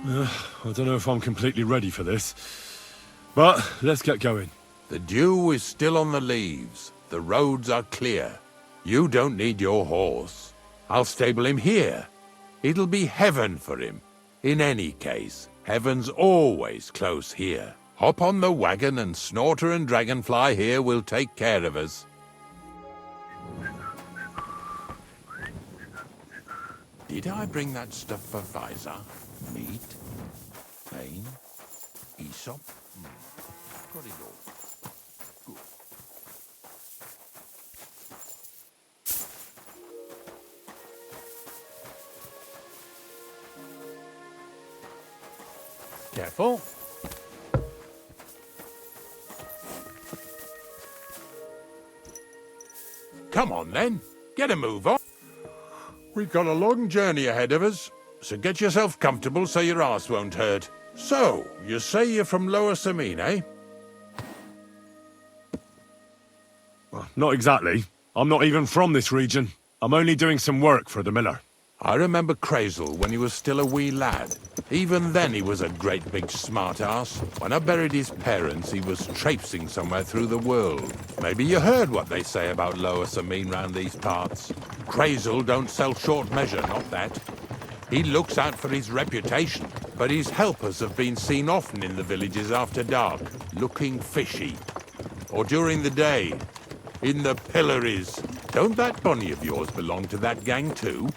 I don't know if I'm completely ready for this, but let's get going. The dew is still on the leaves. The roads are clear. You don't need your horse. I'll stable him here. It'll be heaven for him. In any case, heaven's always close here. Hop on the wagon and Snorter and Dragonfly here will take care of us. Did I bring that stuff for Visor? Meat? Pain? Aesop? Got it all. Good. Careful. Come on then, get a move on. We've got a long journey ahead of us, so get yourself comfortable so your arse won't hurt. So, you say you're from Lower Samine, eh? Well, not exactly. I'm not even from this region. I'm only doing some work for the miller. I remember Crazel when he was still a wee lad. Even then he was a great big smart-ass. When I buried his parents, he was traipsing somewhere through the world. Maybe you heard what they say about Lower Samine round these parts. Crazel don't sell short measure, not that. He looks out for his reputation, but his helpers have been seen often in the villages after dark, looking fishy. Or during the day, in the pillories. Don't that Bonnie of yours belong to that gang too?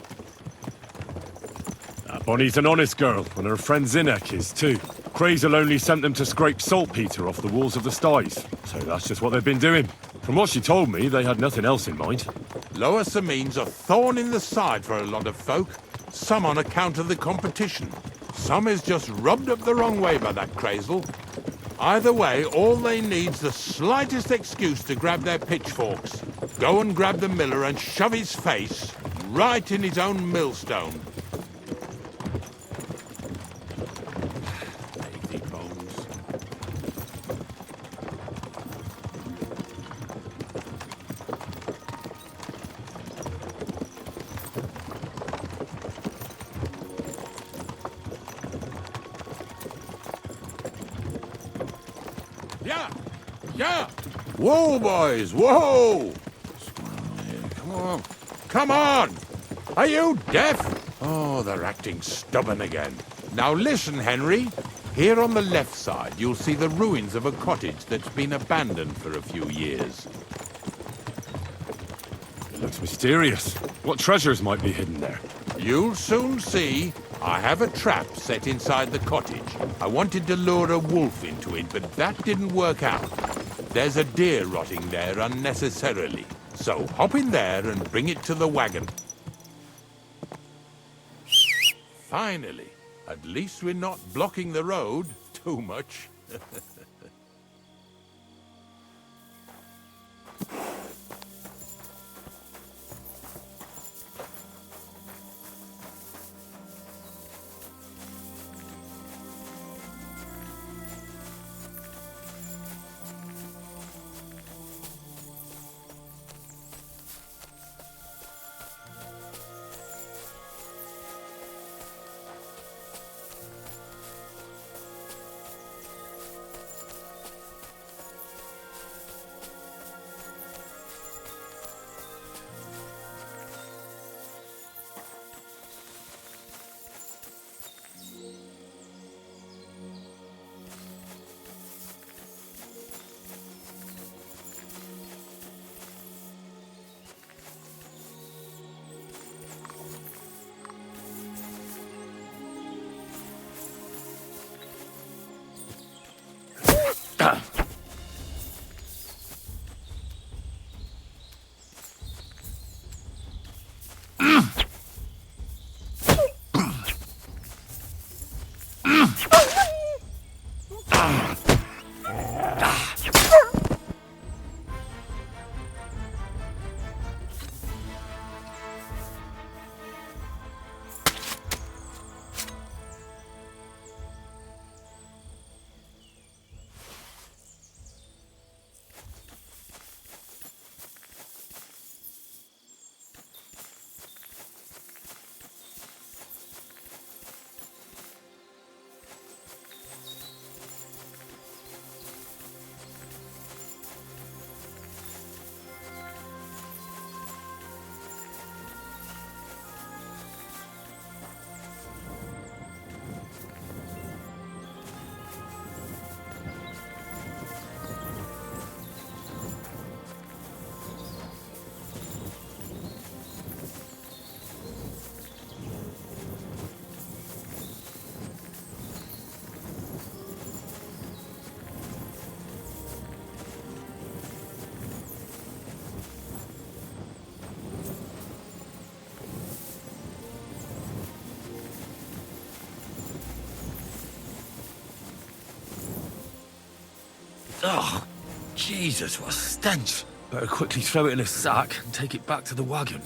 Bonnie's an honest girl, and her friend Zinnek is too. Crazel only sent them to scrape saltpeter off the walls of the sties, so that's just what they've been doing. From what she told me, they had nothing else in mind. Lower Samine's a thorn in the side for a lot of folk. Some on account of the competition. Some is just rubbed up the wrong way by that Crazel. Either way, all they need's the slightest excuse to grab their pitchforks. Go and grab the miller and shove his face right in his own millstone. Lazy bones. Yeah! Yeah! Whoa, boys! Whoa! Come on. Come on! Are you deaf? Oh, they're acting stubborn again. Now listen, Henry. Here on the left side, you'll see the ruins of a cottage that's been abandoned for a few years. It looks mysterious. What treasures might be hidden there? You'll soon see. I have a trap set inside the cottage. I wanted to lure a wolf into it, but that didn't work out. There's a deer rotting there unnecessarily. So hop in there and bring it to the wagon. Finally. At least we're not blocking the road too much. Oh, Jesus, what a stench. Better quickly throw it in a sack and take it back to the wagon.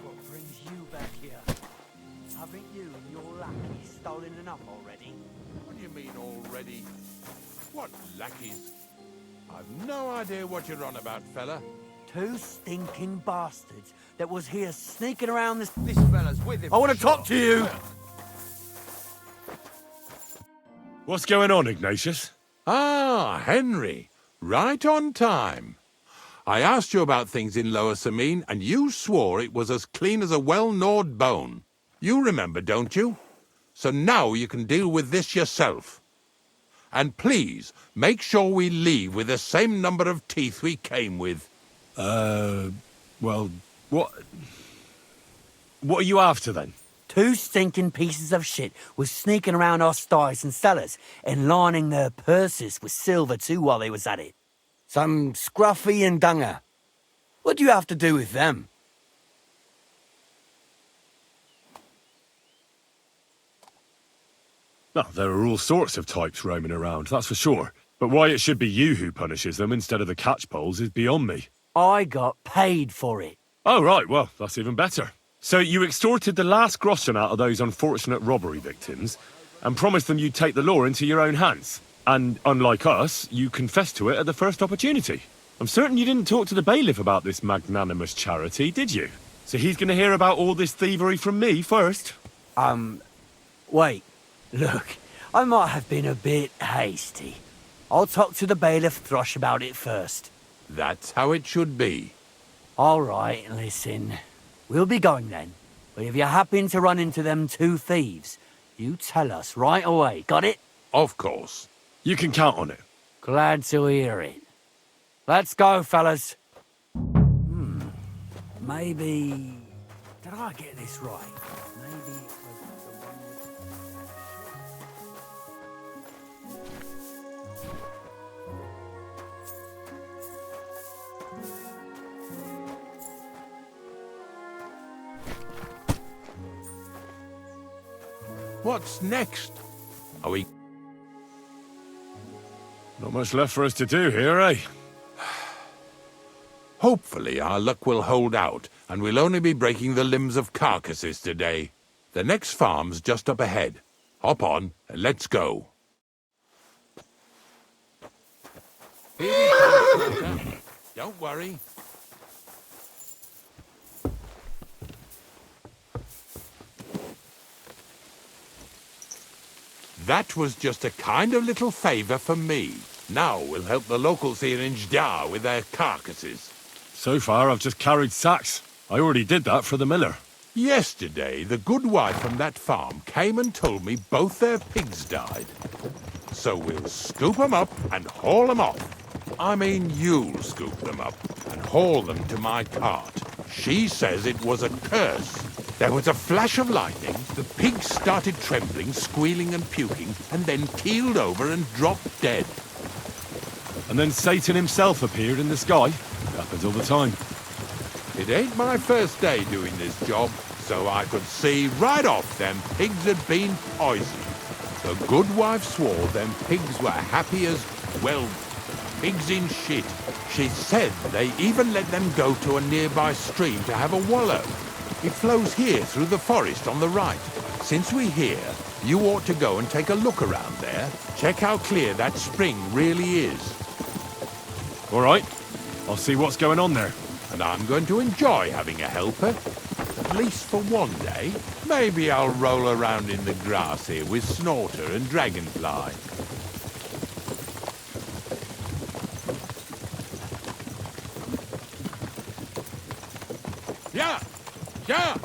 What brings you back here? Haven't you and your lackey stolen enough already? What do you mean already? What lackeys? I've no idea what you're on about, fella. Two stinking bastards that was here sneaking around this... This fella's with him. I want to talk to you! What's going on, Ignatius? Ah, Henry. Right on time. I asked you about things in Lower Samine, and you swore it was as clean as a well-gnawed bone. You remember, don't you? So now you can deal with this yourself. And please, make sure we leave with the same number of teeth we came with. Well, what are you after, then? Two stinking pieces of shit was sneaking around our sties and cellars and lining their purses with silver too while they was at it. Some scruffy and dunger. What do you have to do with them? Well, there are all sorts of types roaming around, that's for sure. But why it should be you who punishes them instead of the catchpoles is beyond me. I got paid for it. Oh, right, well, that's even better. So you extorted the last groschen out of those unfortunate robbery victims and promised them you'd take the law into your own hands. And unlike us, you confessed to it at the first opportunity. I'm certain you didn't talk to the bailiff about this magnanimous charity, did you? So he's going to hear about all this thievery from me first? Wait. Look, I might have been a bit hasty. I'll talk to the bailiff Thrush about it first. That's how it should be. All right, listen. We'll be going then. But if you happen to run into them two thieves, you tell us right away, got it? Of course. You can count on it. Glad to hear it. Let's go, fellas. Maybe... Did I get this right? Maybe it was the one What's next? Are we... Not much left for us to do here, eh? Hopefully our luck will hold out, and we'll only be breaking the limbs of carcasses today. The next farm's just up ahead. Hop on, and let's go. Here we go, Walter. Don't worry. That was just a kind of little favour from me. Now we'll help the locals here in Jdar with their carcasses. So far, I've just carried sacks. I already did that for the miller. Yesterday, the good wife from that farm came and told me both their pigs died. So we'll scoop them up and haul them off. I mean, you'll scoop them up and haul them to my cart. She says it was a curse. There was a flash of lightning, the pigs started trembling, squealing and puking, and then keeled over and dropped dead. And then Satan himself appeared in the sky. It happens all the time. It ain't my first day doing this job, so I could see right off them pigs had been poisoned. The good wife swore them pigs were happy as, well, pigs in shit. She said they even let them go to a nearby stream to have a wallow. It flows here through the forest on the right. Since we're here, you ought to go and take a look around there. Check how clear that spring really is. All right. I'll see what's going on there. And I'm going to enjoy having a helper. At least for one day. Maybe I'll roll around in the grass here with Snorter and Dragonfly. Yeah! Yeah!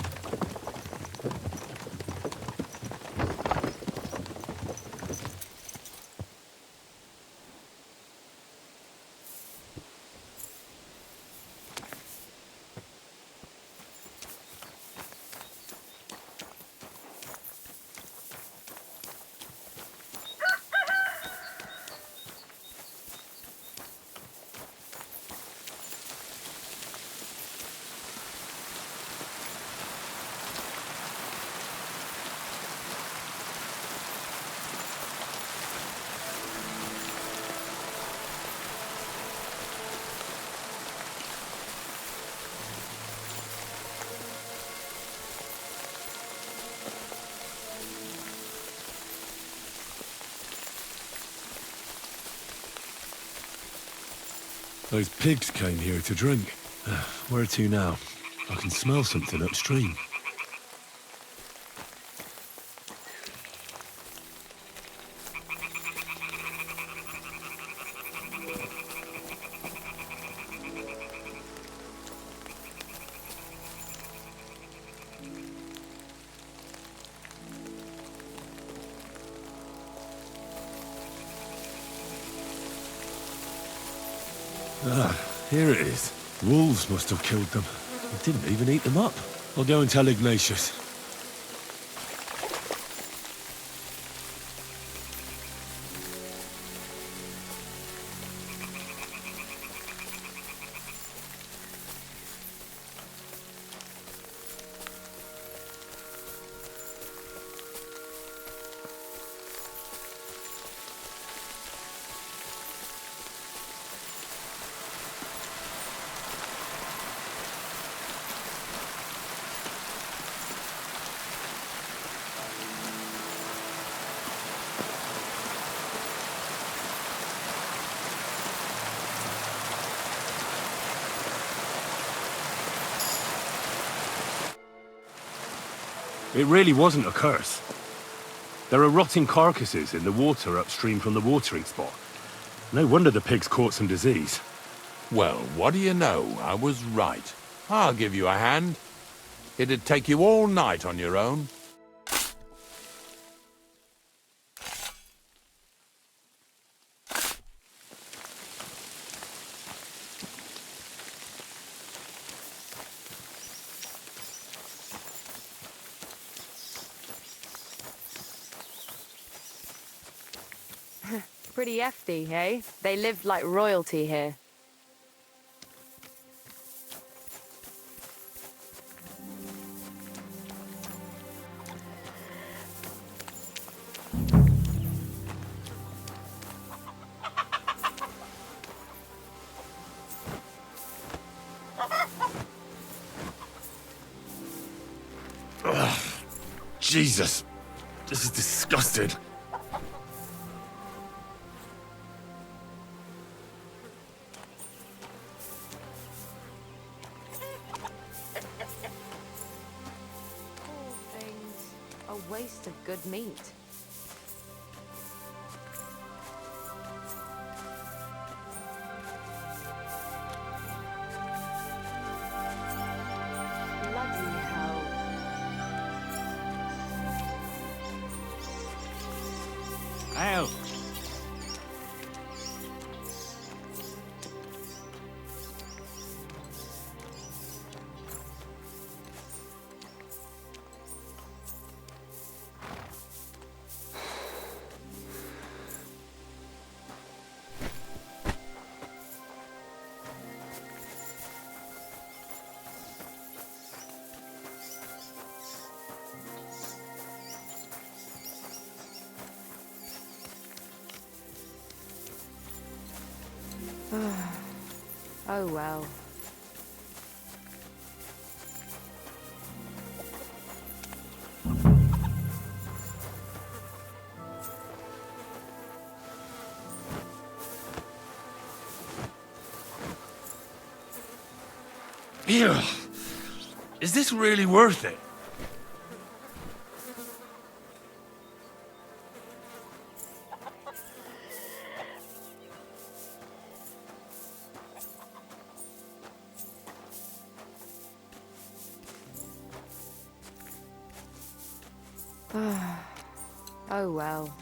Those pigs came here to drink. Where to now? I can smell something upstream. Here it is. Wolves must have killed them. They didn't even eat them up. I'll go and tell Ignatius. It really wasn't a curse. There are rotting carcasses in the water upstream from the watering spot. No wonder the pigs caught some disease. Well, what do you know? I was right. I'll give you a hand. It'd take you all night on your own. Pretty hefty, eh? They lived like royalty here. Ugh. Jesus. This is disgusting. A waste of good meat. Bloody hell. Ow! Oh well. Ew. Is this really worth it? Oh well.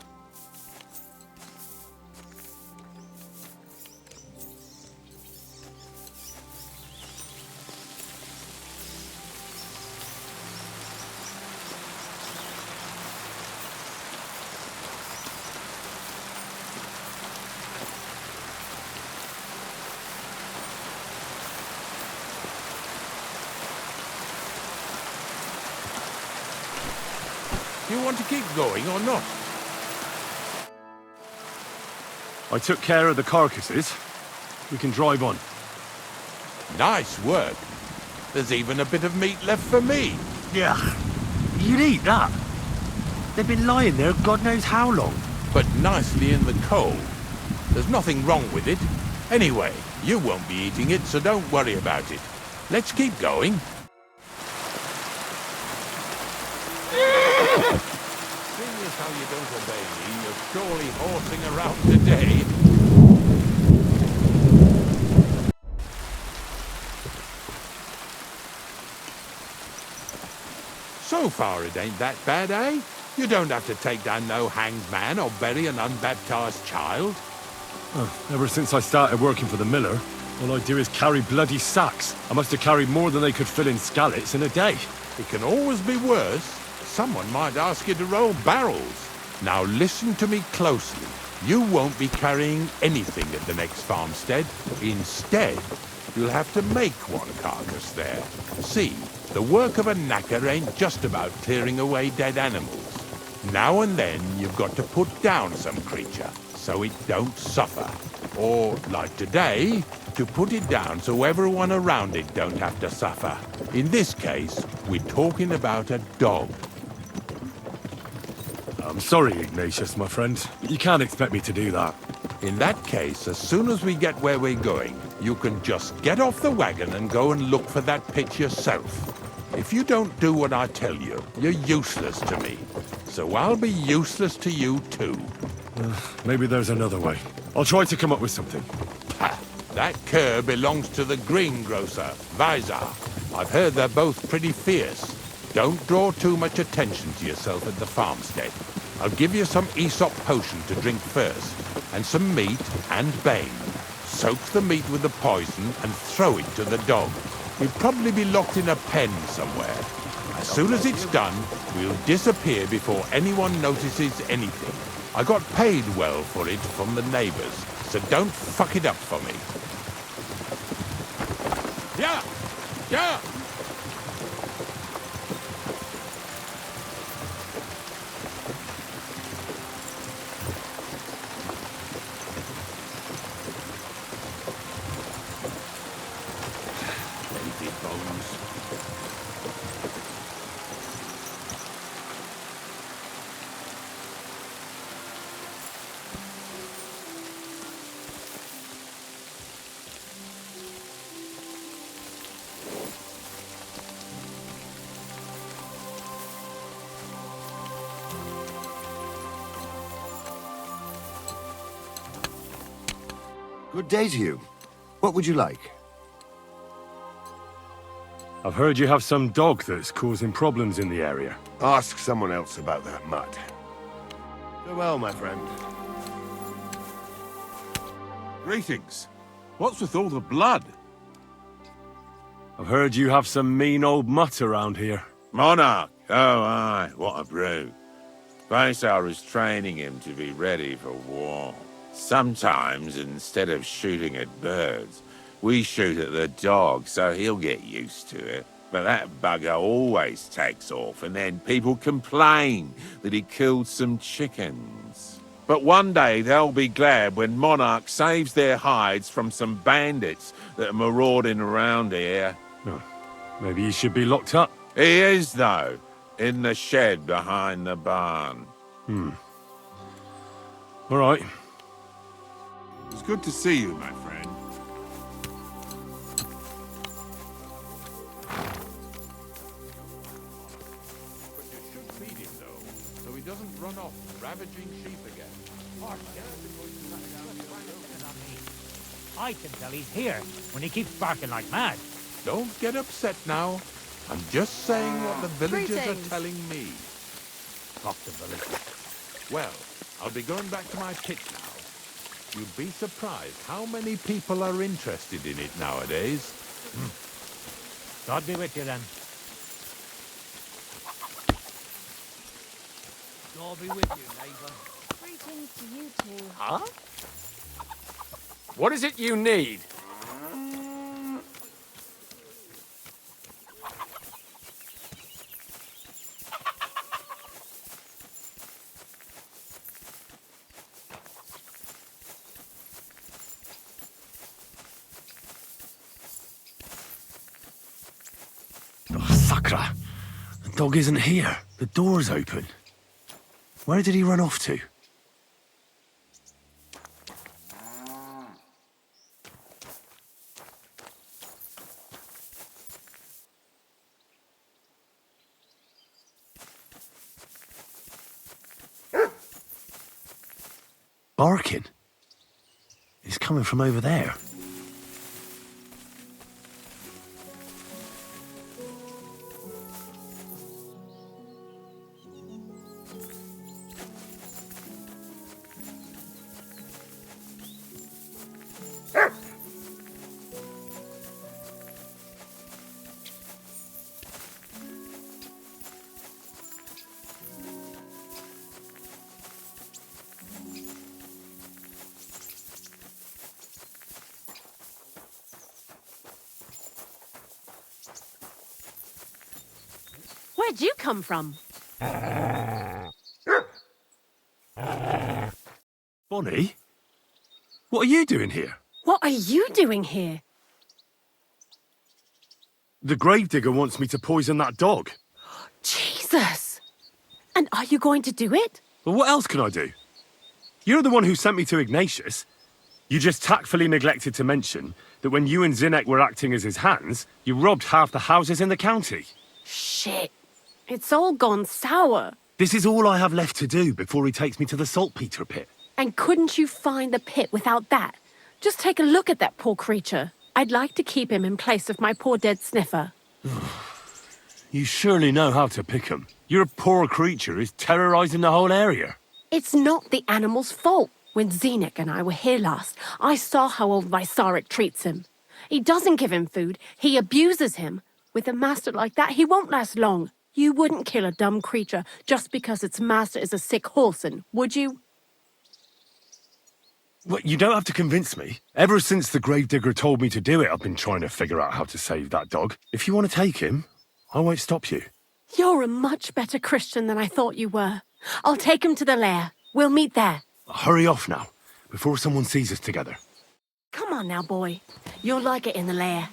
Do you want to keep going or not? I took care of the carcasses. We can drive on. Nice work. There's even a bit of meat left for me. Yeah. You'd eat that. They've been lying there God knows how long. But nicely in the cold. There's nothing wrong with it. Anyway, you won't be eating it, so don't worry about it. Let's keep going. Seeing as how you don't obey me, you're surely horsing around today. So far it ain't that bad, eh? You don't have to take down no hanged man or bury an unbaptized child. Ever since I started working for the miller, all I do is carry bloody sacks. I must have carried more than they could fill in Skalitz in a day. It can always be worse. Someone might ask you to roll barrels. Now listen to me closely. You won't be carrying anything at the next farmstead. Instead, you'll have to make one carcass there. See, the work of a knacker ain't just about clearing away dead animals. Now and then, you've got to put down some creature, so it don't suffer. Or, like today, to put it down so everyone around it don't have to suffer. In this case, we're talking about a dog. I'm sorry, Ignatius, my friend. You can't expect me to do that. In that case, as soon as we get where we're going, you can just get off the wagon and go and look for that pitch yourself. If you don't do what I tell you, you're useless to me. So I'll be useless to you too. Maybe there's another way. I'll try to come up with something. Ha! That cur belongs to the greengrocer, Vizar. I've heard they're both pretty fierce. Don't draw too much attention to yourself at the farmstead. I'll give you some Aesop potion to drink first, and some meat and bane. Soak the meat with the poison and throw it to the dog. He'll probably be locked in a pen somewhere. As soon as it's done, we'll disappear before anyone notices anything. I got paid well for it from the neighbors, so don't fuck it up for me. Yeah! Yeah! Good day to you. What would you like? I've heard you have some dog that's causing problems in the area. Ask someone else about that mutt. Farewell, my friend. Greetings. What's with all the blood? I've heard you have some mean old mutt around here. Monarch! Oh, aye, what a brute. Vizar is training him to be ready for war. Sometimes, instead of shooting at birds, we shoot at the dog, so he'll get used to it. But that bugger always takes off, and then people complain that he killed some chickens. But one day they'll be glad when Monarch saves their hides from some bandits that are marauding around here. Oh, maybe he should be locked up. He is, though, in the shed behind the barn. All right. It's good to see you, my friend. But you should feed him, though, so he doesn't run off ravaging sheep again. I can tell he's here when he keeps barking like mad. Don't get upset now. I'm just saying what the villagers Greetings. are telling me. Fuck the villagers. Well, I'll be going back to my pit now. You'd be surprised how many people are interested in it nowadays. God be with you then. God be with you, neighbour. Greetings to you two. Huh? What is it you need? Oh, Sakra! The dog isn't here. The door's open. Where did he run off to? Barking? It's coming from over there. Where'd you come from? Bonnie? What are you doing here? What are you doing here? The gravedigger wants me to poison that dog. Jesus! And are you going to do it? Well, what else can I do? You're the one who sent me to Ignatius. You just tactfully neglected to mention that when you and Zinnek were acting as his hands, you robbed half the houses in the county. Shit. It's all gone sour. This is all I have left to do before he takes me to the saltpeter pit. And couldn't you find the pit without that? Just take a look at that poor creature. I'd like to keep him in place of my poor dead sniffer. You surely know how to pick 'em. Your poor creature is terrorizing the whole area. It's not the animal's fault. When Zinnek and I were here last, I saw how old Vysarik treats him. He doesn't give him food, he abuses him. With a master like that, he won't last long. You wouldn't kill a dumb creature just because its master is a sick horseman, would you? Well, you don't have to convince me. Ever since the gravedigger told me to do it, I've been trying to figure out how to save that dog. If you want to take him, I won't stop you. You're a much better Christian than I thought you were. I'll take him to the lair. We'll meet there. Hurry off now, before someone sees us together. Come on now, boy. You'll like it in the lair.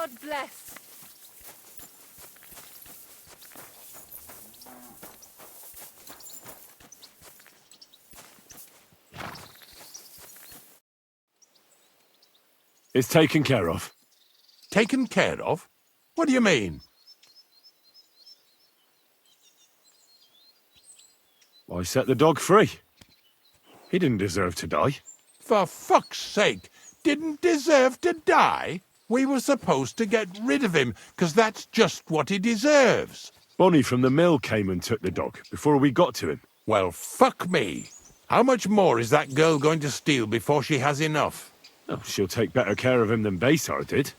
God bless. It's taken care of. Taken care of? What do you mean? I set the dog free. He didn't deserve to die. For fuck's sake, didn't deserve to die? We were supposed to get rid of him, 'cause that's just what he deserves. Bonnie from the mill came and took the dog before we got to him. Well, fuck me. How much more is that girl going to steal before she has enough? Oh, she'll take better care of him than Baysar did.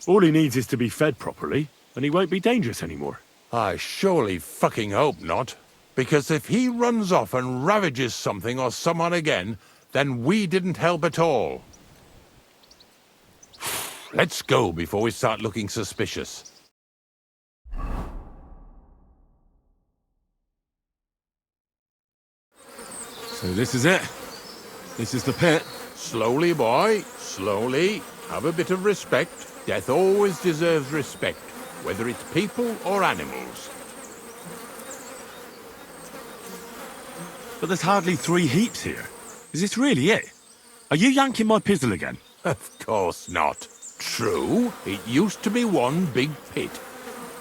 All he needs is to be fed properly, and he won't be dangerous anymore. I surely fucking hope not. Because if he runs off and ravages something or someone again, then we didn't help at all. Let's go before we start looking suspicious. So this is it. This is the pit. Slowly, boy, slowly. Have a bit of respect. Death always deserves respect, whether it's people or animals. But there's hardly 3 heaps here. Is this really it? Are you yanking my pizzle again? Of course not. True, it used to be one big pit.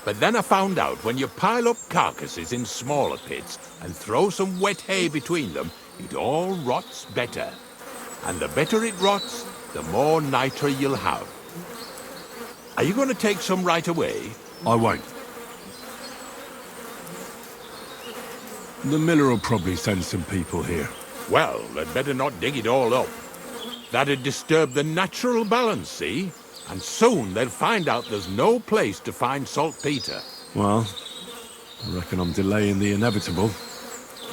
But then I found out when you pile up carcasses in smaller pits and throw some wet hay between them, it all rots better. And the better it rots, the more niter you'll have. Are you going to take some right away? I won't. The miller will probably send some people here. Well, they'd better not dig it all up. That'd disturb the natural balance, see? And soon they'll find out there's no place to find saltpeter. Well, I reckon I'm delaying the inevitable.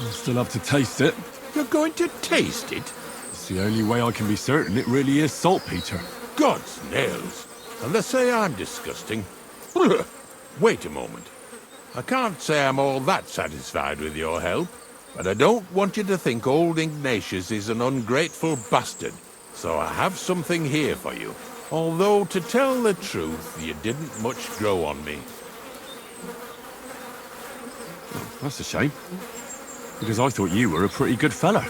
I'll still have to taste it. You're going to taste it? It's the only way I can be certain it really is saltpeter. God's nails. And they say I'm disgusting. Wait a moment. I can't say I'm all that satisfied with your help, but I don't want you to think old Ignatius is an ungrateful bastard, so I have something here for you. Although, to tell the truth, you didn't much grow on me. Oh, that's a shame. Because I thought you were a pretty good fella.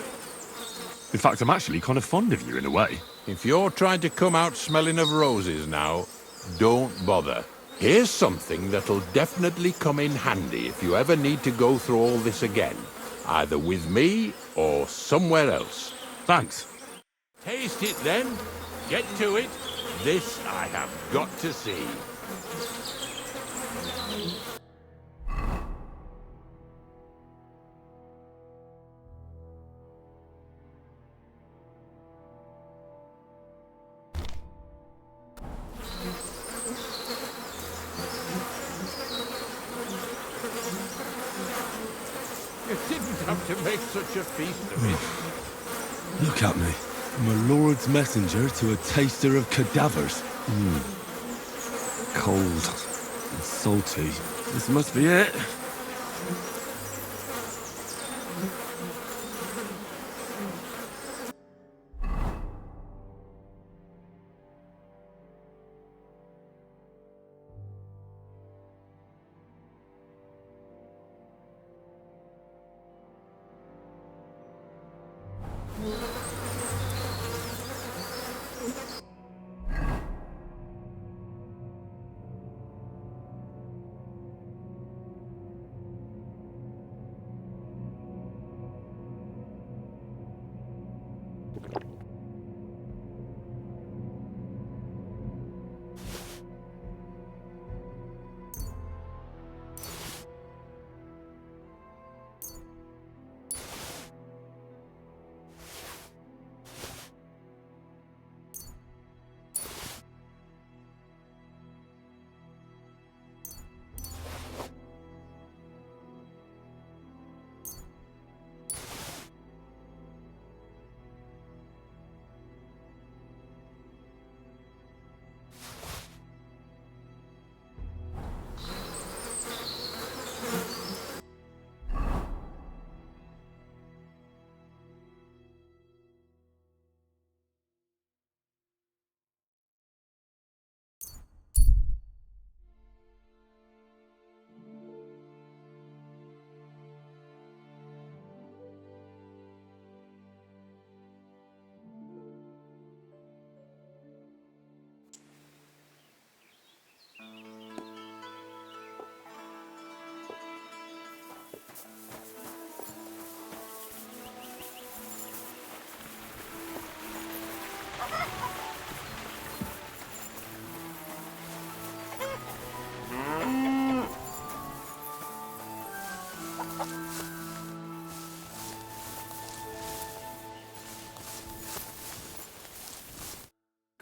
In fact, I'm actually kind of fond of you in a way. If you're trying to come out smelling of roses now, don't bother. Here's something that'll definitely come in handy if you ever need to go through all this again. Either with me or somewhere else. Thanks. Taste it then. Get to it. This I have got to see. You didn't have to make such a feast of it. Look at me. From a lord's messenger to a taster of cadavers. Cold and salty. This must be it.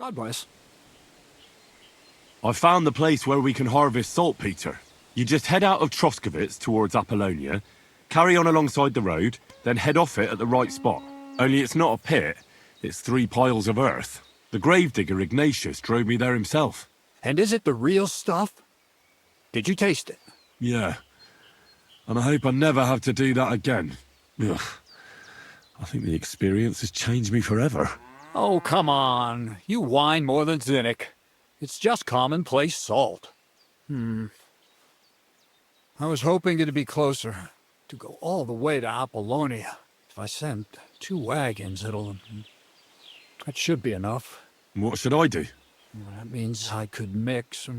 God bless. I found the place where we can harvest saltpeter. You just head out of Troskowitz towards Apollonia, carry on alongside the road, then head off it at the right spot. Only it's not a pit, it's 3 piles of earth. The gravedigger Ignatius drove me there himself. And is it the real stuff? Did you taste it? Yeah. And I hope I never have to do that again. Ugh. I think the experience has changed me forever. Oh, come on. You whine more than Zinnik. It's just commonplace salt. I was hoping it'd be closer. To go all the way to Apollonia. If I send 2 wagons, that should be enough. What should I do? That means I could mix a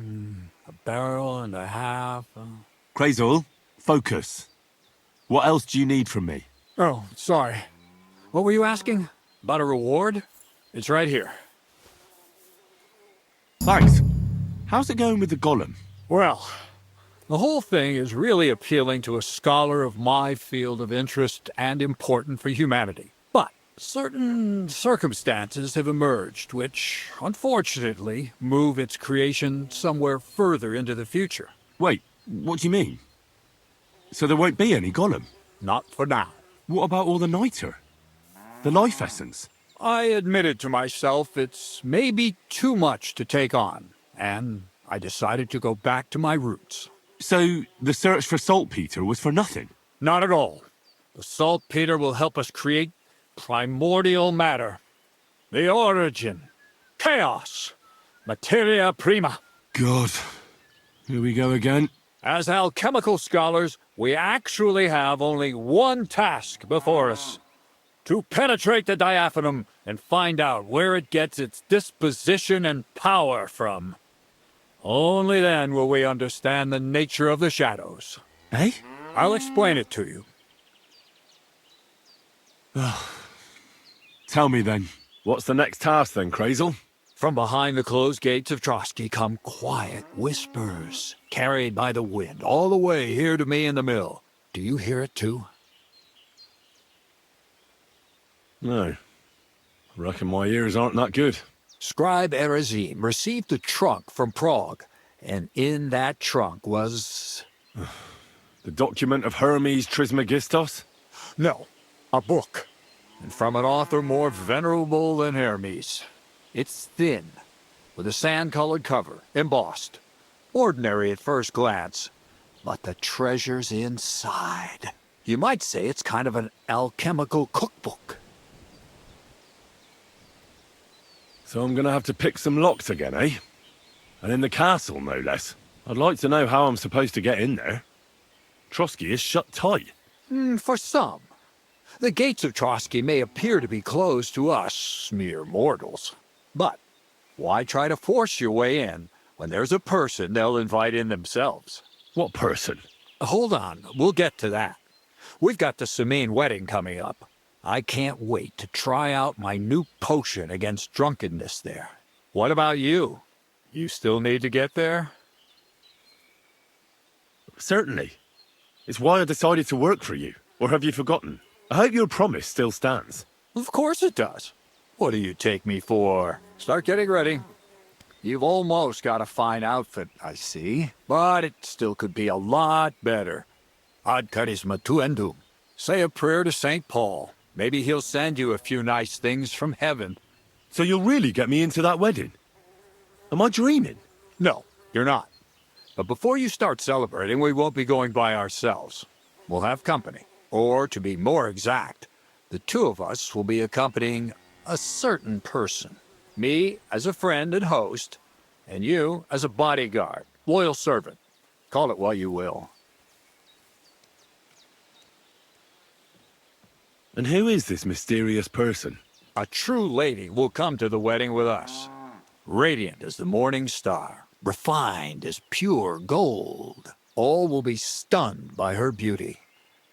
barrel and a half. Crazul, focus. What else do you need from me? Oh, sorry. What were you asking? About a reward? It's right here. Thanks. How's it going with the golem? Well, the whole thing is really appealing to a scholar of my field of interest and important for humanity. But certain circumstances have emerged which, unfortunately, move its creation somewhere further into the future. Wait, what do you mean? So there won't be any golem? Not for now. What about all the niter? The life essence? I admitted to myself it's maybe too much to take on, and I decided to go back to my roots. So the search for saltpeter was for nothing? Not at all. The saltpeter will help us create primordial matter. The origin. Chaos. Materia prima. God. Here we go again. As alchemical scholars, we actually have only one task before us. To penetrate the diaphanum and find out where it gets its disposition and power from. Only then will we understand the nature of the shadows. Eh? I'll explain it to you. Tell me then. What's the next task then, Crazul? From behind the closed gates of Trotsky come quiet whispers, carried by the wind, all the way here to me in the mill. Do you hear it too? No. I reckon my ears aren't that good. Scribe Erezim received the trunk from Prague, and in that trunk was... The document of Hermes Trismegistos? No, a book. And from an author more venerable than Hermes. It's thin, with a sand-colored cover, embossed. Ordinary at first glance, but the treasure's inside. You might say it's kind of an alchemical cookbook. So I'm gonna have to pick some locks again, eh? And in the castle, no less. I'd like to know how I'm supposed to get in there. Trotsky is shut tight. For some. The gates of Trotsky may appear to be closed to us, mere mortals. But why try to force your way in when there's a person they'll invite in themselves? What person? Hold on, we'll get to that. We've got the Samine wedding coming up. I can't wait to try out my new potion against drunkenness there. What about you? You still need to get there? Certainly. It's why I decided to work for you. Or have you forgotten? I hope your promise still stands. Of course it does. What do you take me for? Start getting ready. You've almost got a fine outfit, I see. But it still could be a lot better. Ad charisma tuendum. Say a prayer to St. Paul. Maybe he'll send you a few nice things from heaven. So you'll really get me into that wedding? Am I dreaming? No, you're not. But before you start celebrating, we won't be going by ourselves. We'll have company. Or, to be more exact, the 2 of us will be accompanying a certain person. Me as a friend and host, and you as a bodyguard, loyal servant. Call it what you will. And who is this mysterious person? A true lady will come to the wedding with us. Radiant as the morning star, refined as pure gold. All will be stunned by her beauty.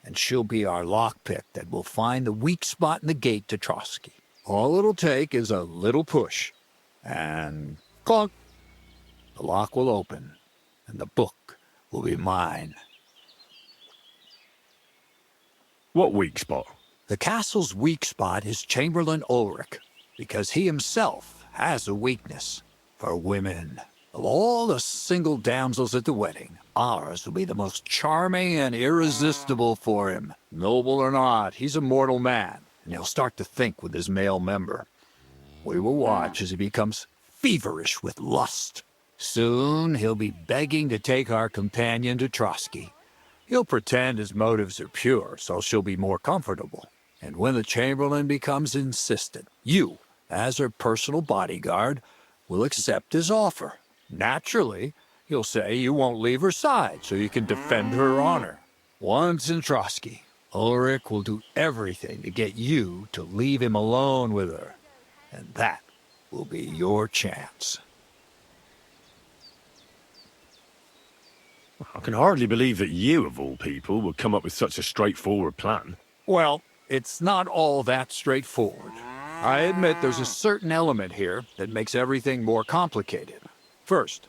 And she'll be our lockpick that will find the weak spot in the gate to Trotsky. All it'll take is a little push. And clunk. The lock will open, and the book will be mine. What weak spot? The castle's weak spot is Chamberlain Ulrich, because he himself has a weakness for women. Of all the single damsels at the wedding, ours will be the most charming and irresistible for him. Noble or not, he's a mortal man, and he'll start to think with his male member. We will watch as he becomes feverish with lust. Soon he'll be begging to take our companion to Trotsky. He'll pretend his motives are pure, so she'll be more comfortable. And when the Chamberlain becomes insistent, you, as her personal bodyguard, will accept his offer. Naturally, you'll say you won't leave her side so you can defend her honor. Once in Trotsky, Ulrich will do everything to get you to leave him alone with her. And that will be your chance. I can hardly believe that you, of all people, would come up with such a straightforward plan. Well, it's not all that straightforward. I admit there's a certain element here that makes everything more complicated. First,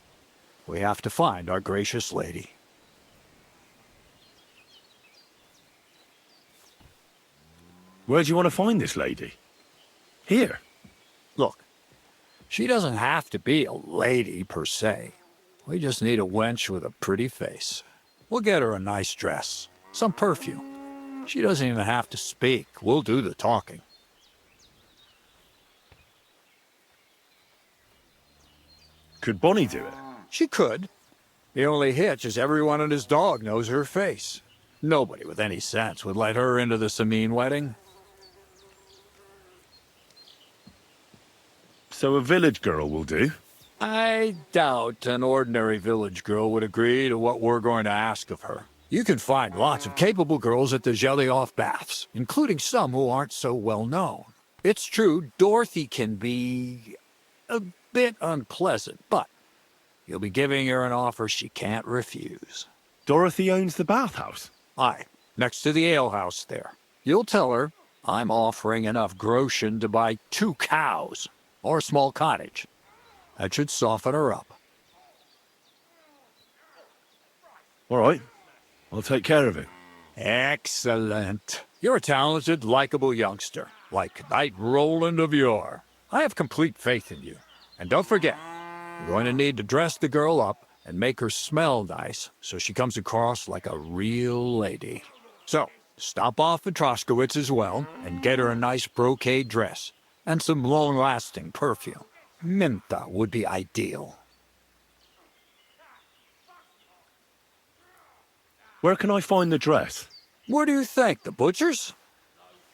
we have to find our gracious lady. Where do you want to find this lady? Here. Look, she doesn't have to be a lady per se. We just need a wench with a pretty face. We'll get her a nice dress, some perfume. She doesn't even have to speak. We'll do the talking. Could Bonnie do it? She could. The only hitch is everyone and his dog knows her face. Nobody with any sense would let her into the Samin wedding. So a village girl will do? I doubt an ordinary village girl would agree to what we're going to ask of her. You can find lots of capable girls at the Zhelyaoff baths, including some who aren't so well known. It's true, Dorothy can be a bit unpleasant, but you'll be giving her an offer she can't refuse. Dorothy owns the bathhouse? Aye, next to the alehouse there. You'll tell her I'm offering enough groschen to buy 2 cows or a small cottage. That should soften her up. All right. I'll take care of it. Excellent. You're a talented, likable youngster, like Knight Roland of yore. I have complete faith in you. And don't forget, you're going to need to dress the girl up and make her smell nice so she comes across like a real lady. So, stop off at Troskowitz as well and get her a nice brocade dress and some long-lasting perfume. Minta would be ideal. Where can I find the dress? Where do you think? The butcher's?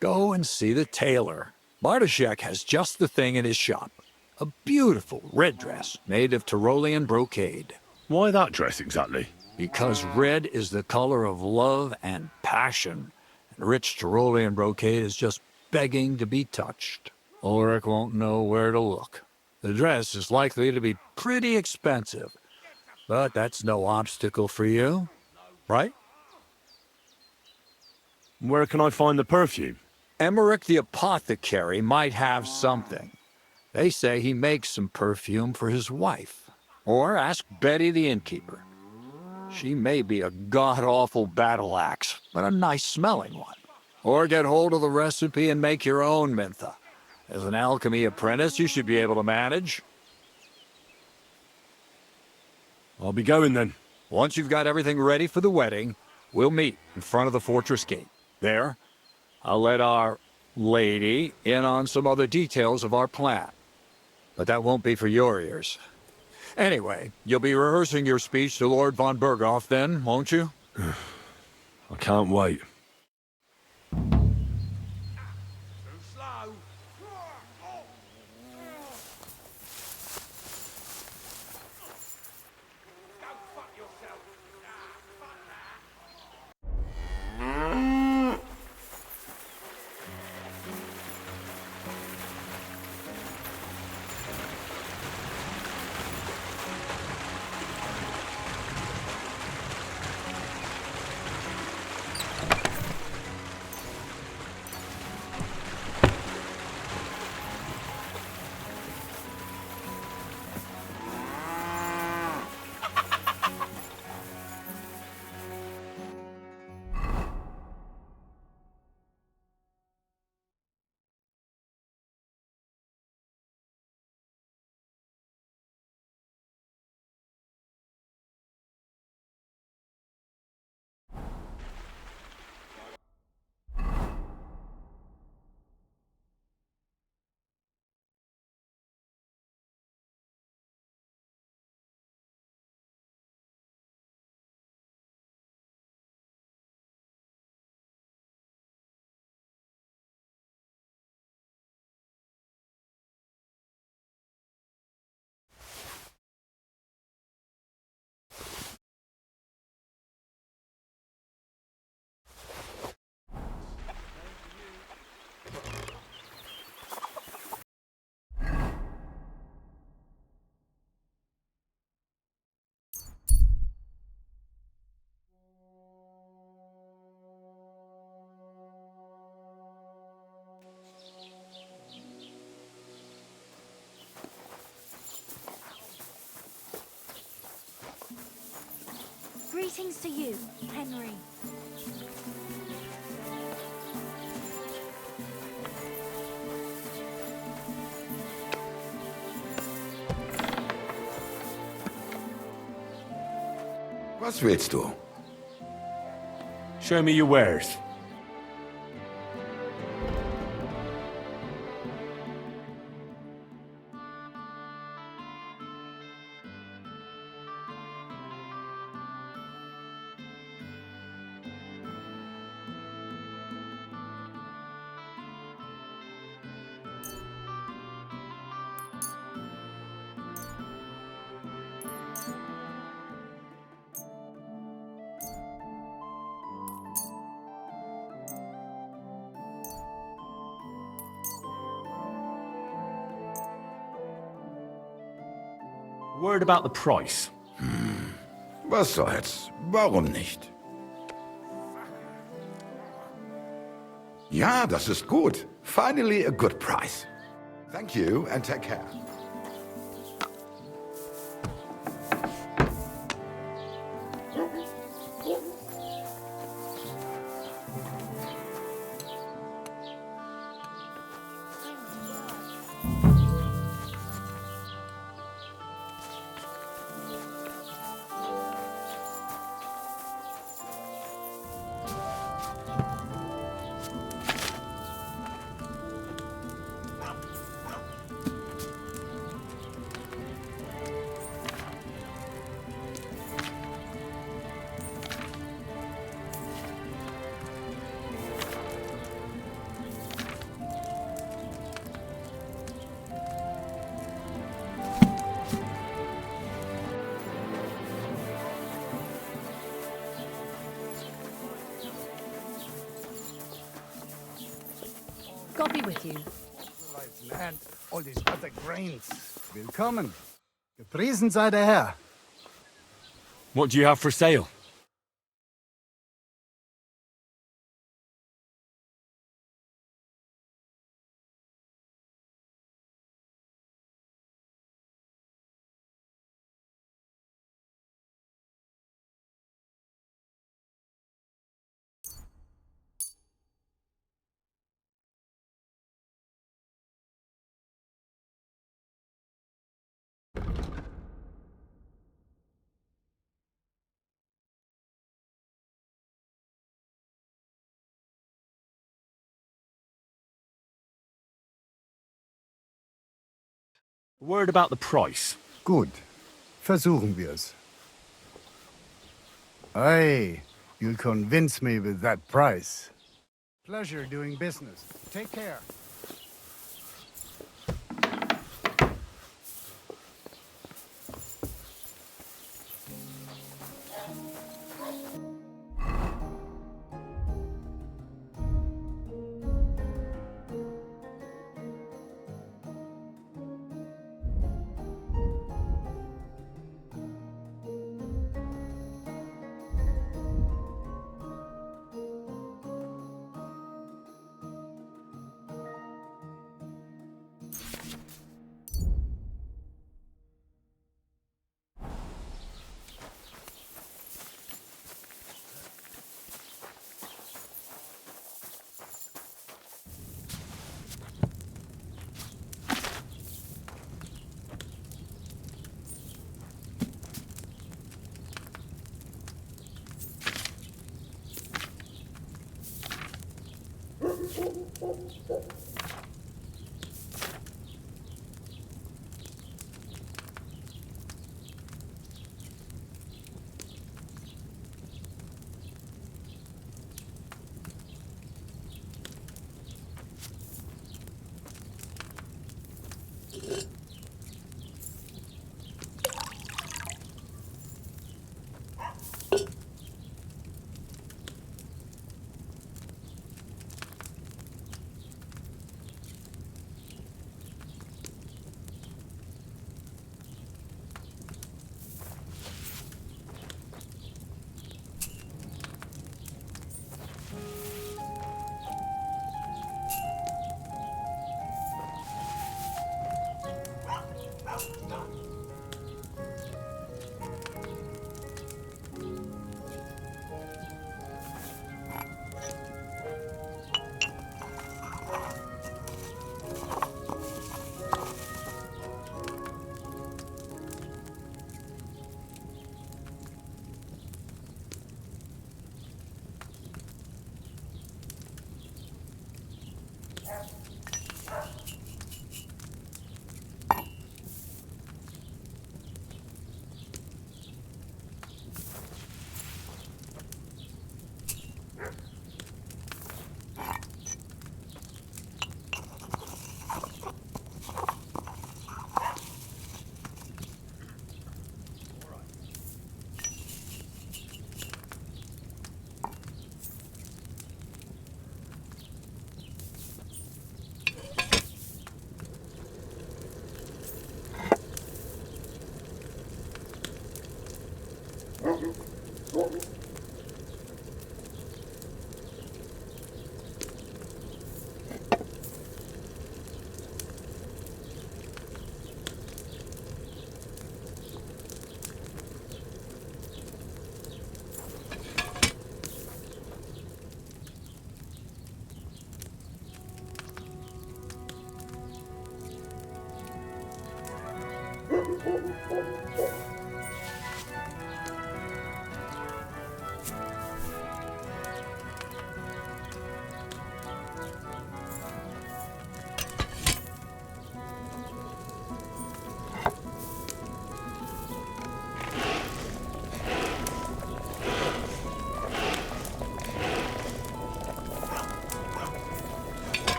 Go and see the tailor. Bartoszek has just the thing in his shop. A beautiful red dress made of Tyrolean brocade. Why that dress exactly? Because red is the color of love and passion, and rich Tyrolean brocade is just begging to be touched. Ulrich won't know where to look. The dress is likely to be pretty expensive, but that's no obstacle for you, right? Where can I find the perfume? Emmerich the apothecary might have something. They say he makes some perfume for his wife. Or ask Betty the innkeeper. She may be a god-awful battle axe, but a nice-smelling one. Or get hold of the recipe and make your own Mintha. As an alchemy apprentice, you should be able to manage. I'll be going then. Once you've got everything ready for the wedding, we'll meet in front of the fortress gate. There, I'll let our lady in on some other details of our plan. But that won't be for your ears. Anyway, you'll be rehearsing your speech to Lord von Berghoff then, won't you? I can't wait. Greetings to you, Henry. Was willst du? Show me your wares. Word about the price. Was soll's? Warum nicht? Ja, das ist gut. Finally a good price. Thank you and take care. God be with you. Land, all these other grains. Willkommen. Gepriesen sei der Herr. What do you have for sale? Word about the price. Gut. Versuchen wir's. Aye, you'll convince me with that price. Pleasure doing business. Take care.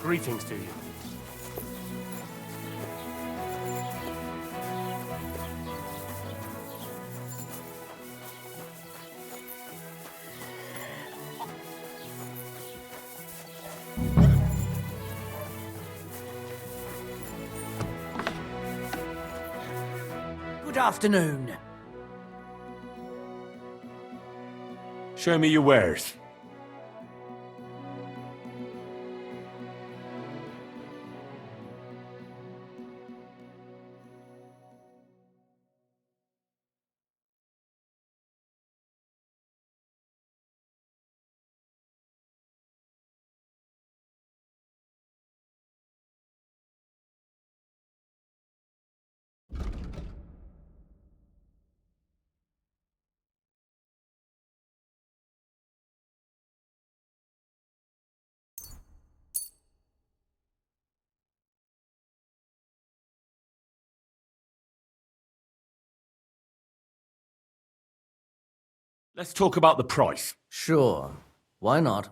Greetings to you. Good afternoon. Show me your wares. Let's talk about the price. Sure. Why not?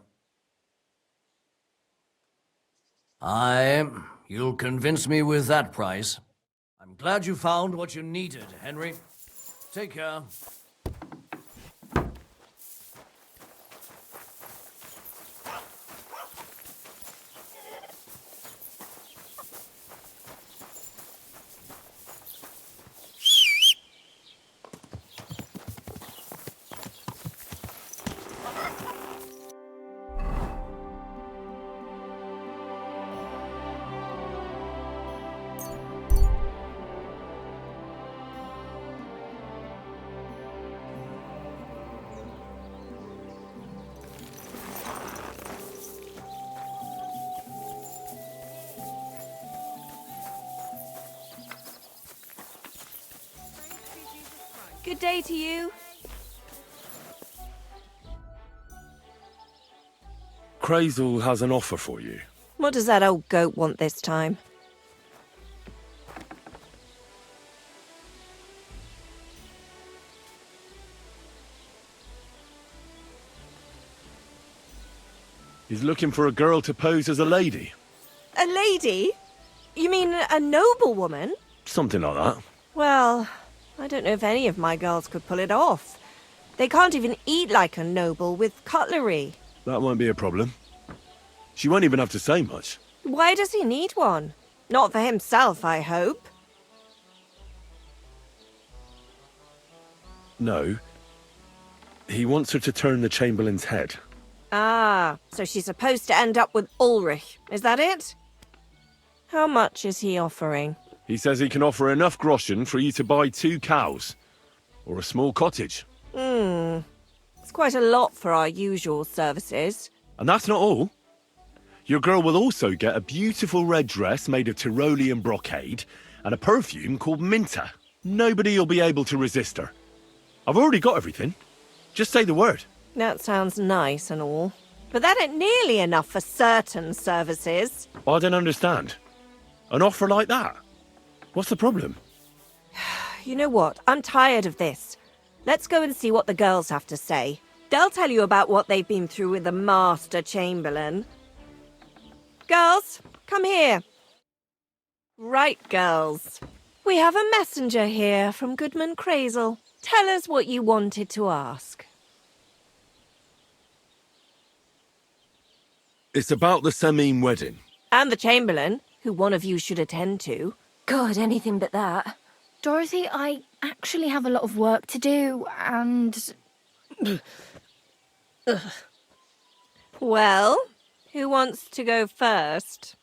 You'll convince me with that price. I'm glad you found what you needed, Henry. Take care. Good day to you. Crazel has an offer for you. What does that old goat want this time? He's looking for a girl to pose as a lady. A lady? You mean a noblewoman? Something like that. Well, I don't know if any of my girls could pull it off. They can't even eat like a noble with cutlery. That won't be a problem. She won't even have to say much. Why does he need one? Not for himself, I hope. No. He wants her to turn the Chamberlain's head. Ah, so she's supposed to end up with Ulrich. Is that it? How much is he offering? He says he can offer enough groschen for you to buy 2 cows. Or a small cottage. It's quite a lot for our usual services. And that's not all. Your girl will also get a beautiful red dress made of Tyrolean brocade and a perfume called Minta. Nobody will be able to resist her. I've already got everything. Just say the word. That sounds nice and all. But that ain't nearly enough for certain services. I don't understand. An offer like that? What's the problem? You know what? I'm tired of this. Let's go and see what the girls have to say. They'll tell you about what they've been through with the Master Chamberlain. Girls, come here. Right, girls. We have a messenger here from Goodman Crazel. Tell us what you wanted to ask. It's about the Samim wedding. And the Chamberlain, who one of you should attend to. God, anything but that. Dorothy, I actually have a lot of work to do, and... Well, who wants to go first?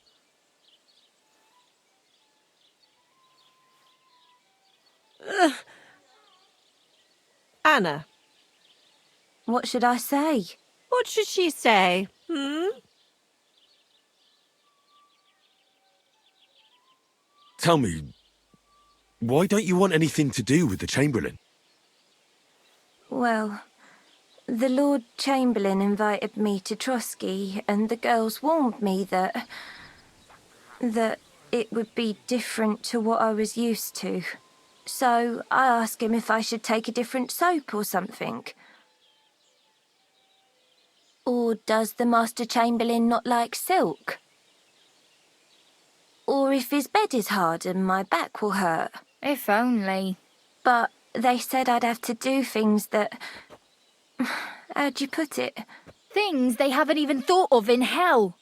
Anna. What should I say? What should she say? Tell me, why don't you want anything to do with the Chamberlain? Well, the Lord Chamberlain invited me to Trotsky, and the girls warned me that it would be different to what I was used to. So I asked him if I should take a different soap or something. Or does the Master Chamberlain not like silk? Or if his bed is hard and my back will hurt. If only. But they said I'd have to do things that... How'd you put it? Things they haven't even thought of in hell.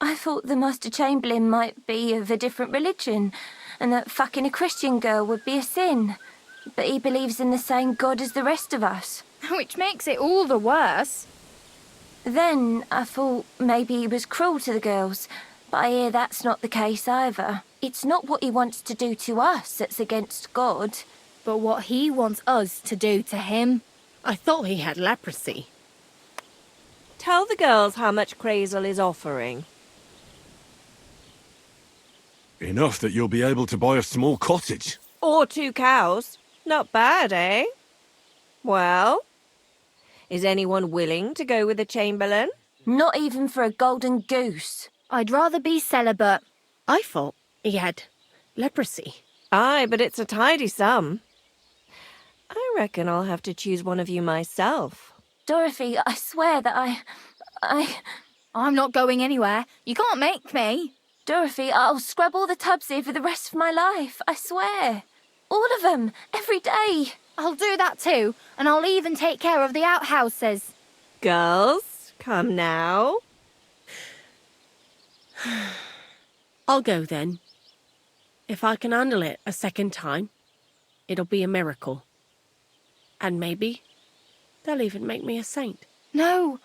I thought the Master Chamberlain might be of a different religion, and that fucking a Christian girl would be a sin. But he believes in the same God as the rest of us. Which makes it all the worse. Then I thought maybe he was cruel to the girls, but I hear that's not the case either. It's not what he wants to do to us that's against God. But what he wants us to do to him. I thought he had leprosy. Tell the girls how much Crazel is offering. Enough that you'll be able to buy a small cottage. Or 2 cows. Not bad, eh? Well, is anyone willing to go with the Chamberlain? Not even for a golden goose. I'd rather be celibate. I thought he had leprosy. Aye, but it's a tidy sum. I reckon I'll have to choose one of you myself. Dorothy, I swear that I'm not going anywhere. You can't make me. Dorothy, I'll scrub all the tubs here for the rest of my life, I swear. All of them, every day. I'll do that too, and I'll even take care of the outhouses. Girls, come now. I'll go then. If I can handle it a second time, it'll be a miracle. And maybe they'll even make me a saint. No,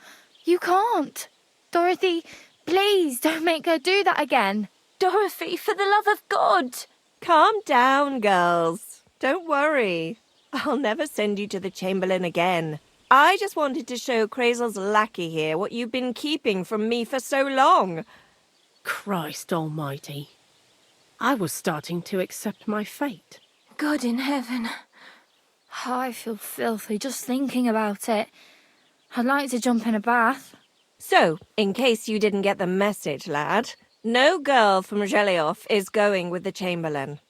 you can't. Dorothy, please don't make her do that again. Dorothy, for the love of God. Calm down, girls. Don't worry. I'll never send you to the Chamberlain again. I just wanted to show Crazel's lackey here what you've been keeping from me for so long. Christ almighty. I was starting to accept my fate. God in heaven. I feel filthy just thinking about it. I'd like to jump in a bath. So, in case you didn't get the message, lad, no girl from Zhelioff is going with the Chamberlain.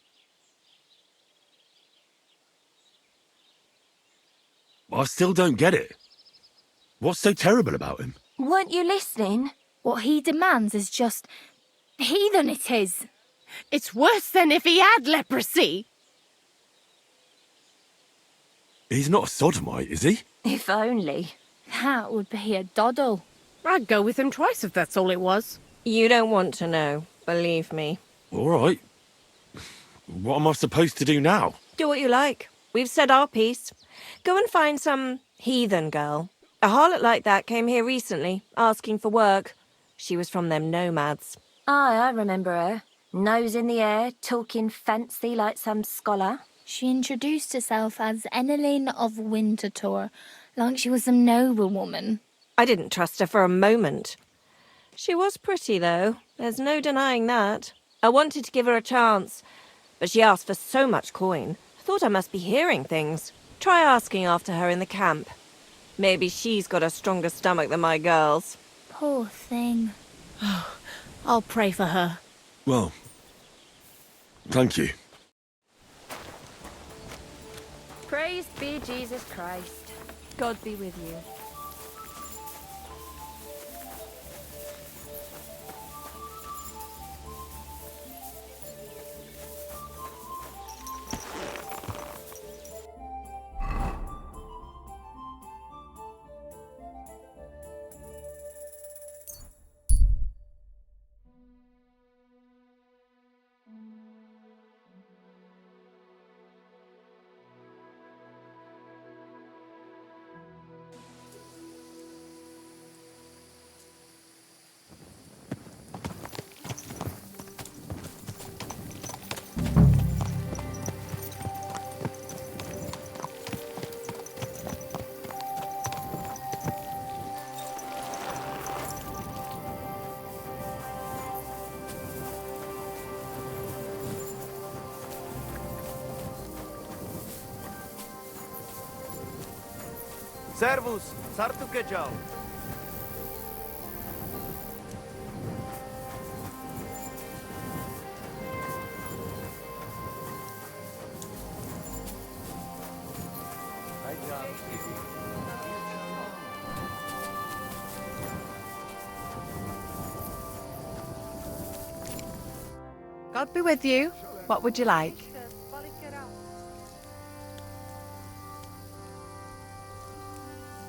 I still don't get it. What's so terrible about him? Weren't you listening? What he demands is just... heathen it is. It's worse than if he had leprosy. He's not a sodomite, is he? If only. That would be a doddle. I'd go with him twice if that's all it was. You don't want to know, believe me. All right. What am I supposed to do now? Do what you like. We've said our piece. Go and find some heathen girl. A harlot like that came here recently, asking for work. She was from them nomads. Aye, I remember her. Nose in the air, talking fancy like some scholar. She introduced herself as Enelin of Winterthur, like she was some noblewoman. I didn't trust her for a moment. She was pretty, though. There's no denying that. I wanted to give her a chance, but she asked for so much coin. I thought I must be hearing things. Try asking after her in the camp. Maybe she's got a stronger stomach than my girls. Poor thing. I'll pray for her. Well, thank you. Praise be Jesus Christ. God be with you. Servus, sartuke ciao. God be with you. What would you like?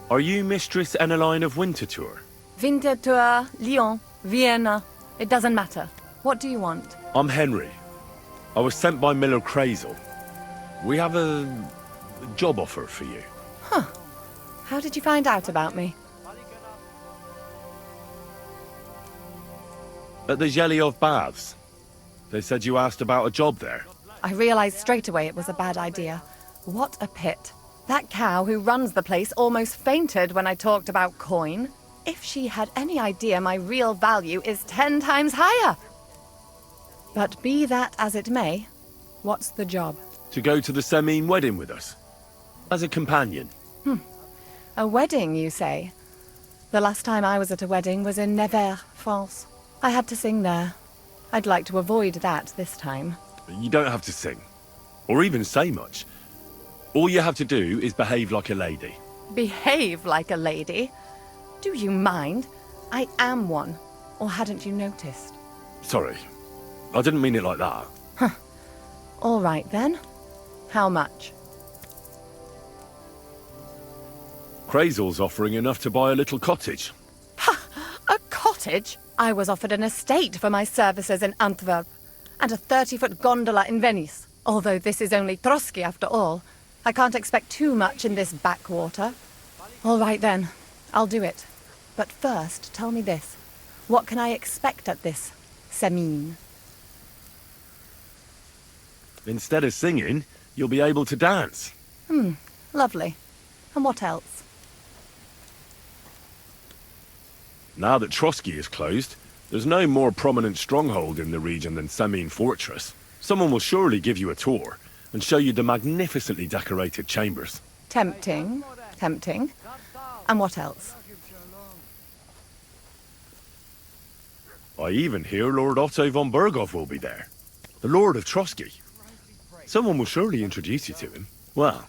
Are you Mistress Eneline of Winterthur? Winterthur, Lyon, Vienna. It doesn't matter. What do you want? I'm Henry. I was sent by Miller Crazel. We have a job offer for you. Huh. How did you find out about me? At the Zhelyov Baths. They said you asked about a job there. I realized straight away it was a bad idea. What a pit. That cow who runs the place almost fainted when I talked about coin. If she had any idea my real value is 10 times higher. But be that as it may, what's the job? To go to the Semine wedding with us. As a companion. A wedding, you say? The last time I was at a wedding was in Nevers, France. I had to sing there. I'd like to avoid that this time. You don't have to sing. Or even say much. All you have to do is behave like a lady. Behave like a lady? Do you mind? I am one. Or hadn't you noticed? Sorry. I didn't mean it like that. Huh. All right then. How much? Crazel's offering enough to buy a little cottage. A cottage? I was offered an estate for my services in Antwerp, and a 30-foot gondola in Venice. Although this is only Trotsky after all, I can't expect too much in this backwater. All right then, I'll do it. But first, tell me this. What can I expect at this Semine? Instead of singing, you'll be able to dance. Lovely. And what else? Now that Trotsky is closed, there's no more prominent stronghold in the region than Semine Fortress. Someone will surely give you a tour and show you the magnificently decorated chambers. Tempting. Tempting. And what else? I even hear Lord Otto von Berghoff will be there. The Lord of Trotsky. Someone will surely introduce you to him. Well,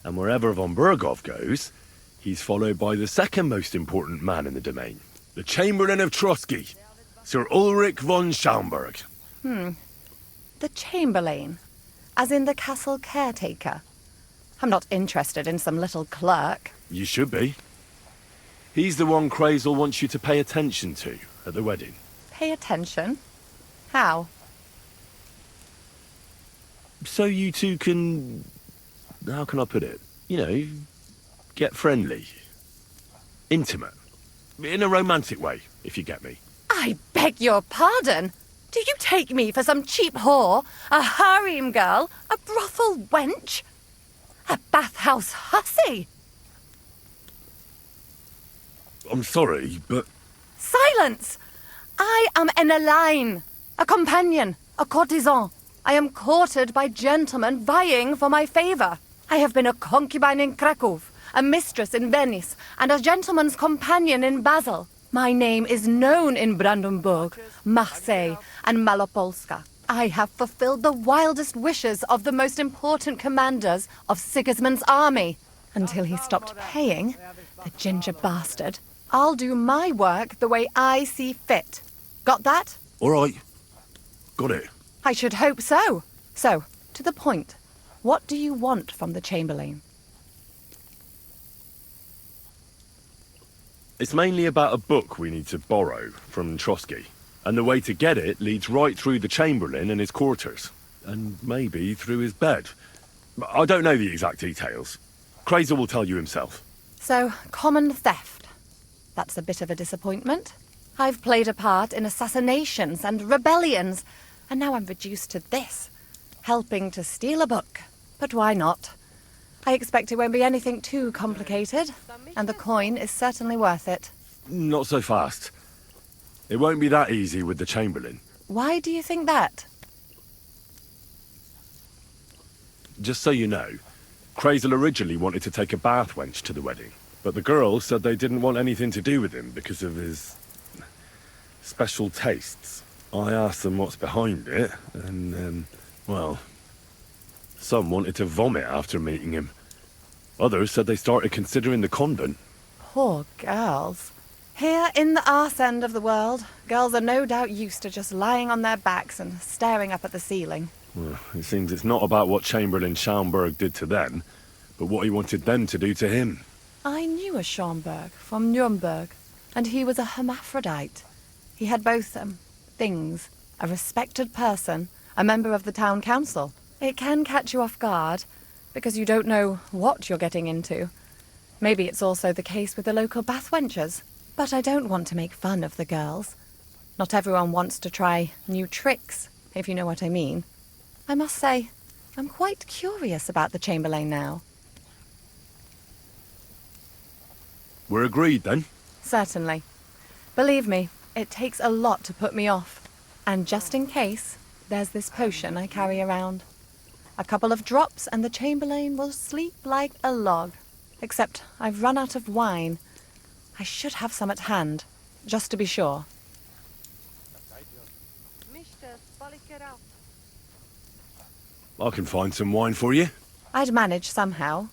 and wherever von Berghoff goes, he's followed by the second most important man in the domain. The Chamberlain of Trotsky, Sir Ulrich von Schaumburg. The Chamberlain. As in the castle caretaker. I'm not interested in some little clerk. You should be. He's the one Crazel wants you to pay attention to at the wedding. Pay attention? How? So you two can... How can I put it? You know, get friendly. Intimate. In a romantic way, if you get me. I beg your pardon. Do you take me for some cheap whore? A harem girl? A brothel wench? A bathhouse hussy? I'm sorry, but... Silence! I am Eneline, a companion, a courtesan. I am courted by gentlemen vying for my favor. I have been a concubine in Krakow, a mistress in Venice, and a gentleman's companion in Basel. My name is known in Brandenburg, Marseille, and Malopolska. I have fulfilled the wildest wishes of the most important commanders of Sigismund's army. Until he stopped paying, the ginger bastard. I'll do my work the way I see fit. Got that? All right. Got it. I should hope so. So, to the point. What do you want from the Chamberlain? It's mainly about a book we need to borrow from Trotsky. And the way to get it leads right through the Chamberlain and his quarters. And maybe through his bed. I don't know the exact details. Kraser will tell you himself. So, common theft. That's a bit of a disappointment. I've played a part in assassinations and rebellions, and now I'm reduced to this. Helping to steal a book. But why not? I expect it won't be anything too complicated, and the coin is certainly worth it. Not so fast. It won't be that easy with the Chamberlain. Why do you think that? Just so you know, Kraser originally wanted to take a bath wench to the wedding, but the girls said they didn't want anything to do with him because of his special tastes. I asked them what's behind it, and well, some wanted to vomit after meeting him. Others said they started considering the convent. Poor girls. Here in the arse end of the world, girls are no doubt used to just lying on their backs and staring up at the ceiling. Well, it seems it's not about what Chamberlain Schaumburg did to them, but what he wanted them to do to him. I knew a Schaumburg from Nuremberg, and he was a hermaphrodite. He had both, things. A respected person, a member of the town council. It can catch you off guard, because you don't know what you're getting into. Maybe it's also the case with the local bathwenchers. But I don't want to make fun of the girls. Not everyone wants to try new tricks, if you know what I mean. I must say, I'm quite curious about the Chamberlain now. We're agreed, then? Certainly. Believe me, it takes a lot to put me off. And just in case, there's this potion I carry around. A couple of drops and the Chamberlain will sleep like a log. Except I've run out of wine. I should have some at hand, just to be sure. I can find some wine for you. I'd manage somehow,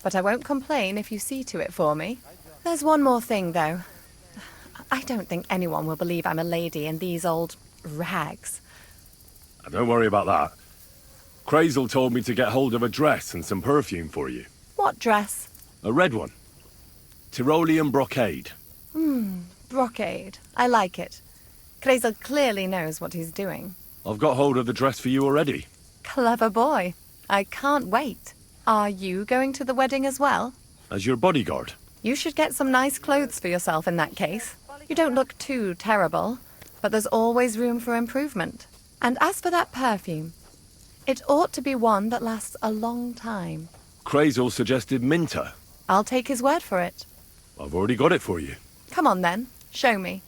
but I won't complain if you see to it for me. There's one more thing, though. I don't think anyone will believe I'm a lady in these old rags. Don't worry about that. Krazel told me to get hold of a dress and some perfume for you. What dress? A red one. Tyrolean brocade. Brocade. I like it. Krazel clearly knows what he's doing. I've got hold of the dress for you already. Clever boy. I can't wait. Are you going to the wedding as well? As your bodyguard. You should get some nice clothes for yourself in that case. You don't look too terrible, but there's always room for improvement. And as for that perfume, it ought to be one that lasts a long time. Krazel suggested Minter. I'll take his word for it. I've already got it for you. Come on then, show me.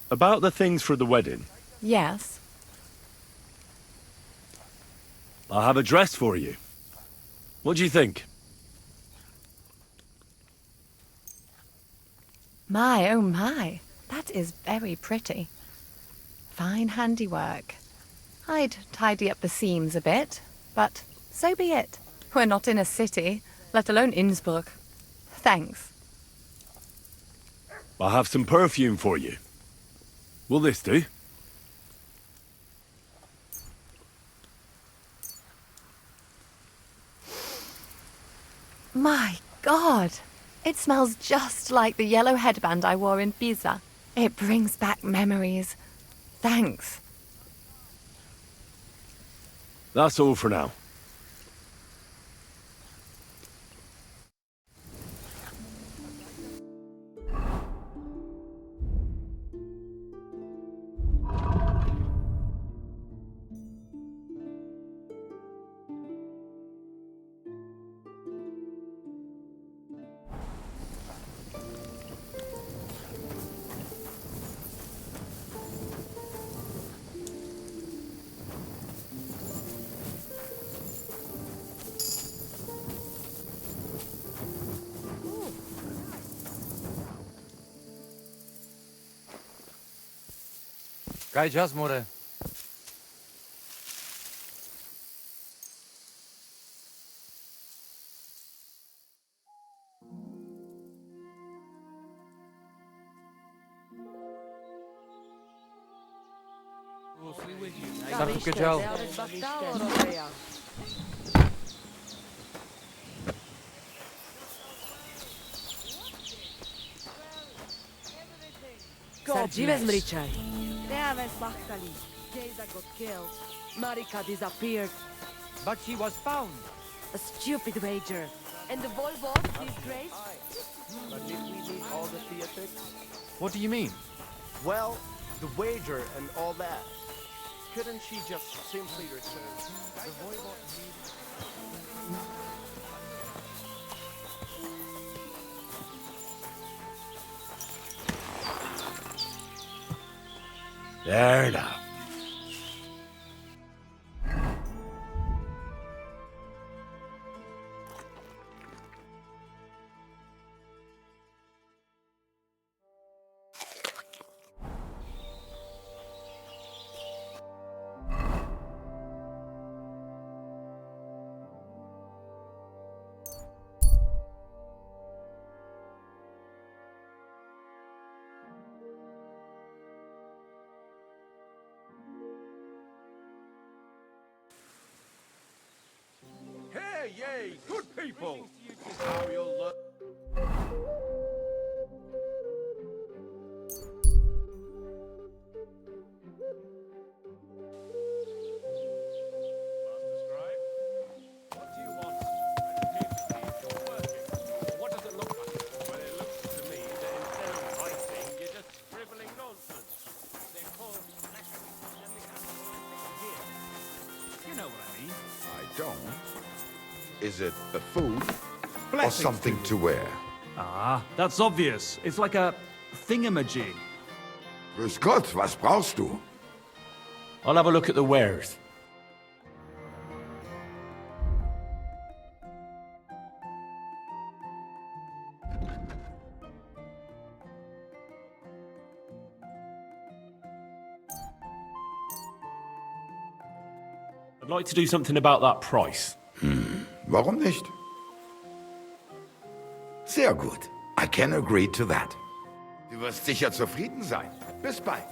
About the things for the wedding. Yes. I have a dress for you. What do you think? My, oh my, that is very pretty. Fine handiwork. I'd tidy up the seams a bit, but so be it. We're not in a city, let alone Innsbruck. Thanks. I have some perfume for you. Will this do? My God! It smells just like the yellow headband I wore in Pisa. It brings back memories. Thanks. That's all for now. Kaj čas, more. Tak kečal. Sarđive zmričaj. Neave slahtali. Geza got killed. Marika disappeared. But she was found. A stupid wager. And the voivod disgraced? But did we need all the theatrics? What do you mean? Well, the wager and all that. Couldn't she just simply return? The voivod There now. Hey, yay, good people! How you'll look. What does it look like? Well, it looks to me that instead of fighting, you're just scribbling nonsense. They're called You know what I mean. I don't. Is it a food or Blessings something to wear? Ah, that's obvious. It's like a thingamajig. Grüß Gott, was brauchst du? I'll have a look at the wares. I'd like to do something about that price. Warum nicht? Sehr gut. I can agree to that. Du wirst sicher zufrieden sein. Bis bald.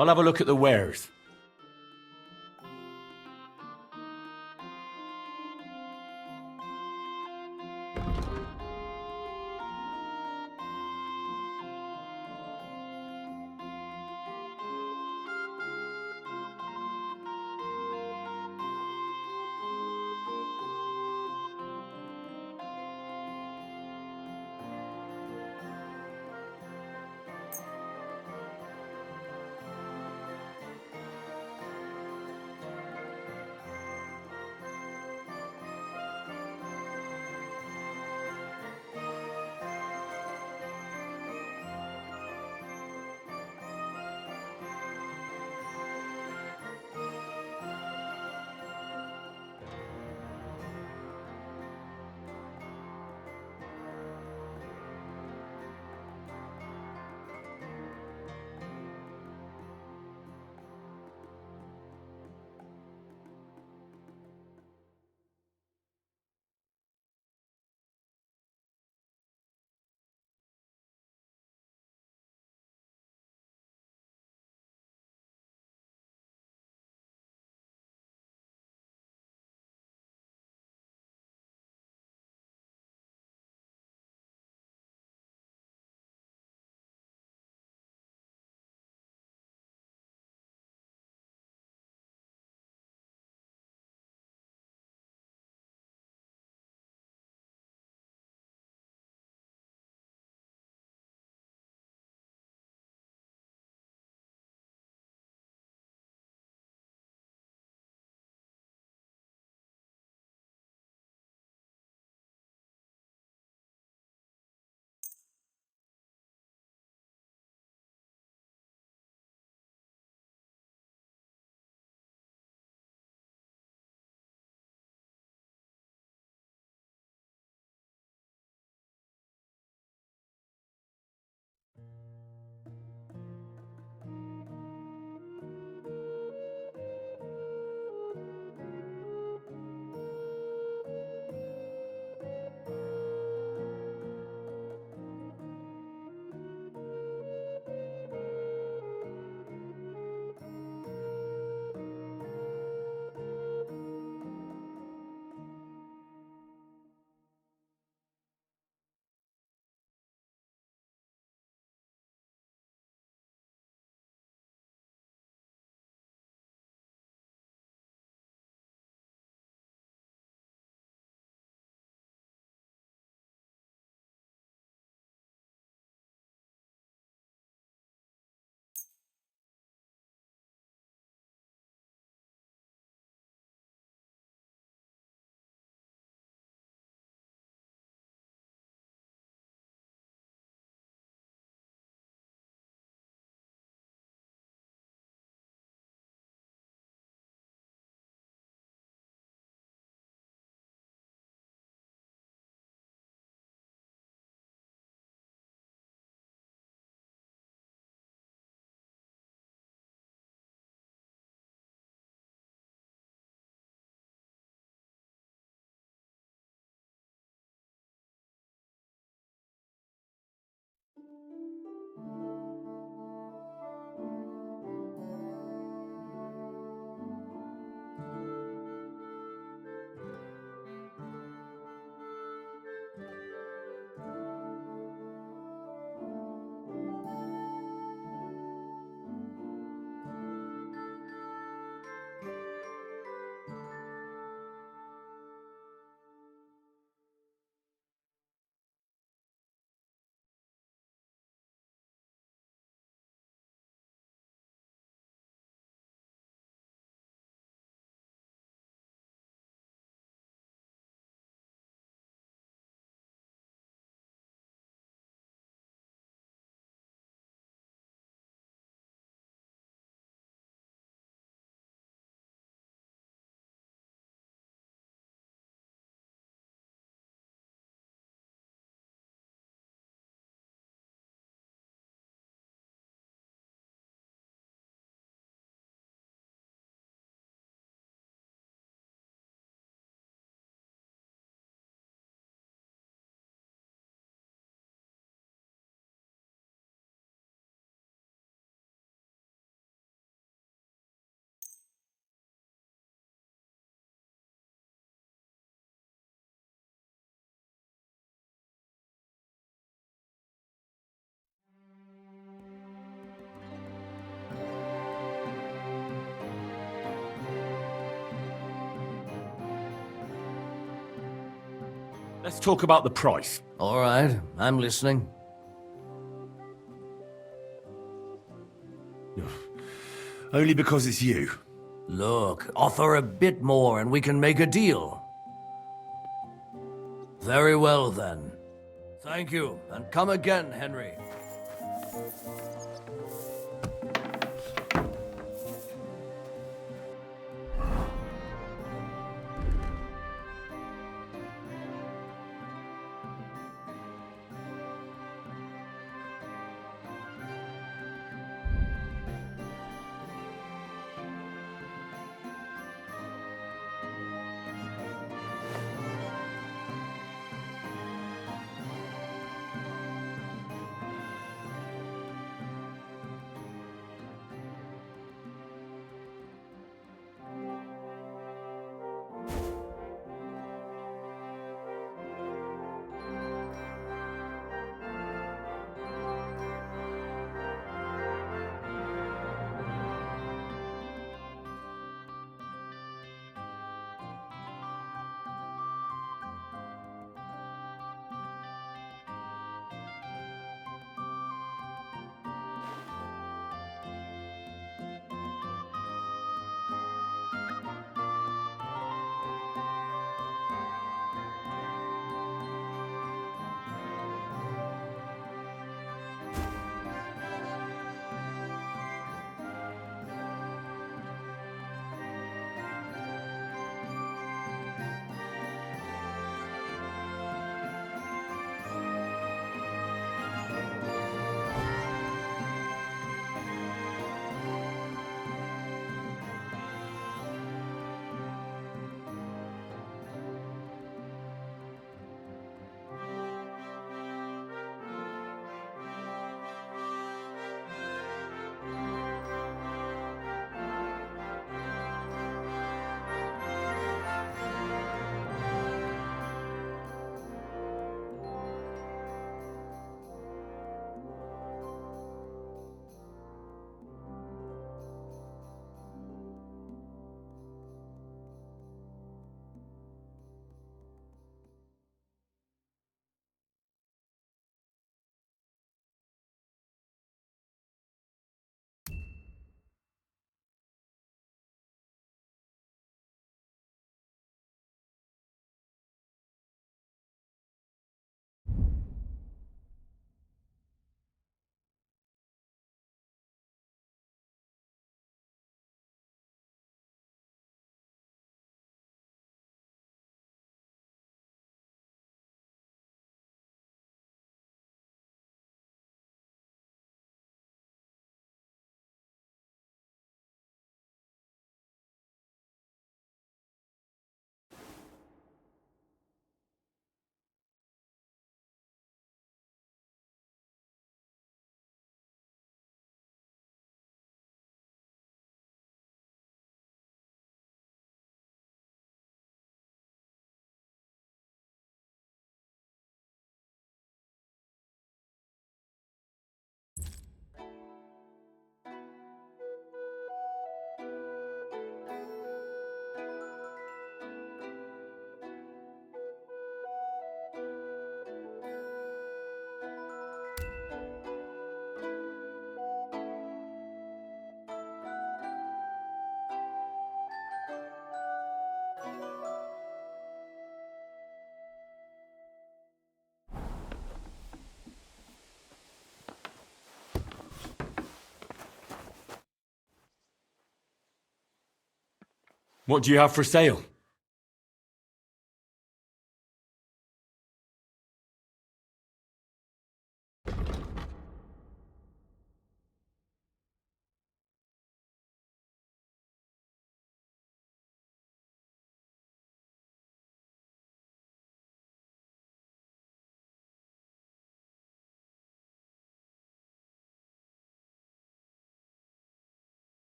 I'll have a look at the wares. Let's talk about the price. All right, I'm listening. Only because it's you. Look, offer a bit more and we can make a deal. Very well, then. Thank you, and come again, Henry. What do you have for sale?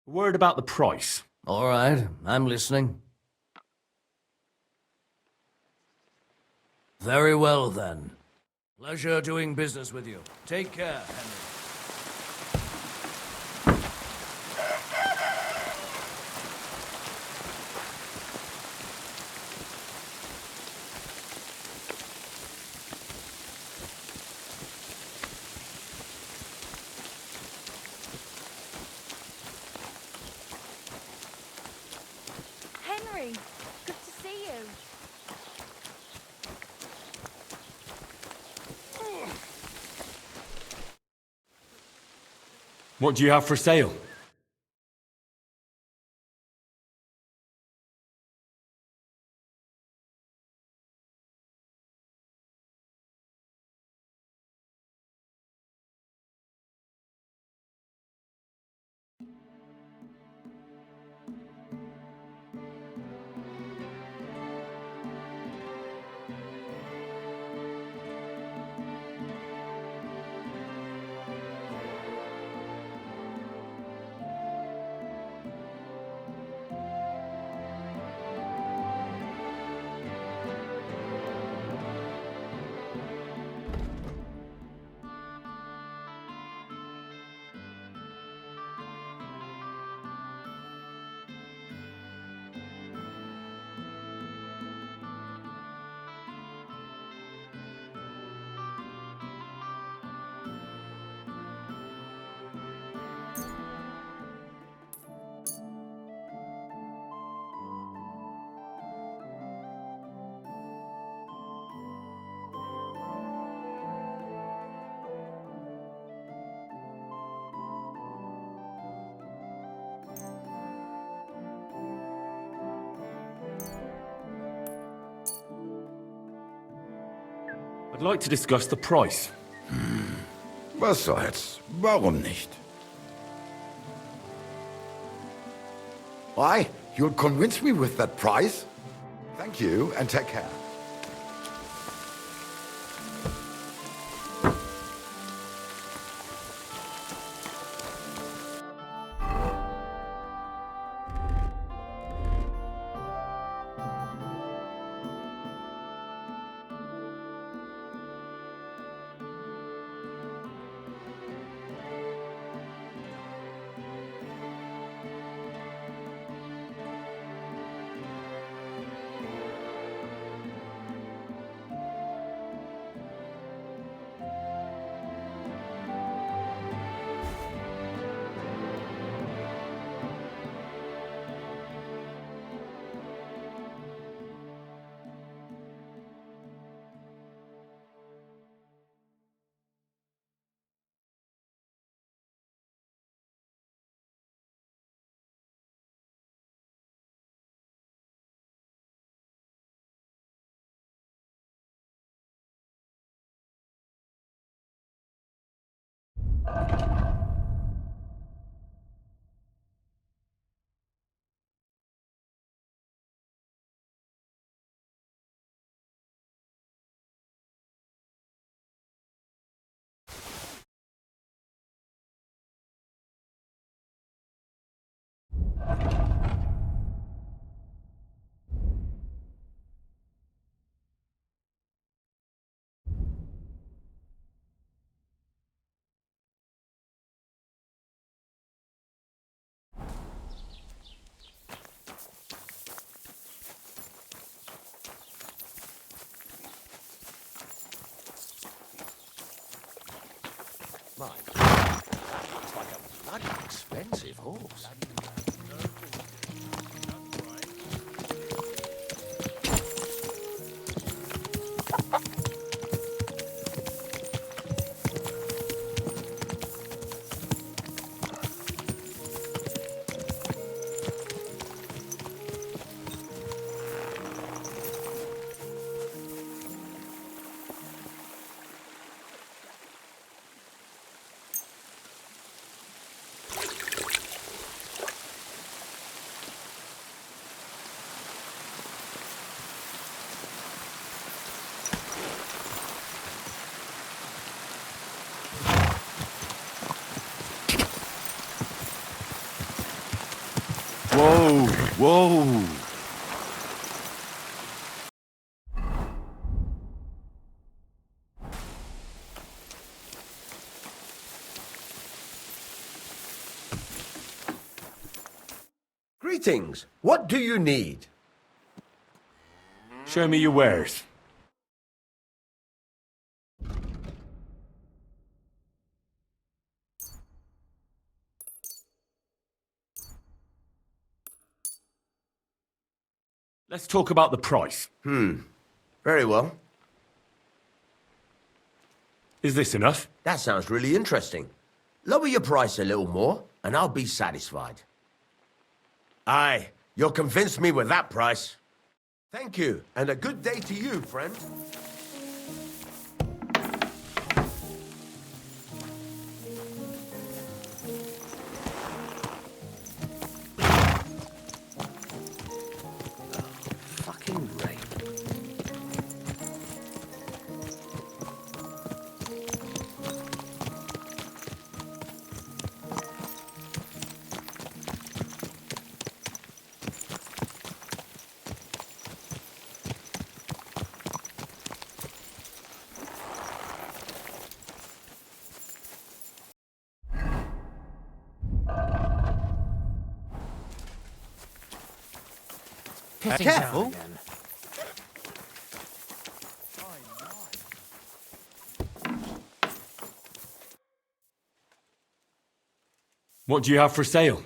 A word about the price. All right, I'm listening. Very well, then. Pleasure doing business with you. Take care, Henry. Henry, good to see you. What do you have for sale? I'd like to discuss the price. Was soll's? Warum nicht? Why? You'll convince me with that price? Thank you, and take care. My God, it's like a bloody expensive horse. Whoa! Greetings. What do you need? Show me your wares. Let's talk about the price. Very well. Is this enough? That sounds really interesting. Lower your price a little more, and I'll be satisfied. Aye, you'll convince me with that price. Thank you, and a good day to you, friend. Fucking rain. Careful. What do you have for sale?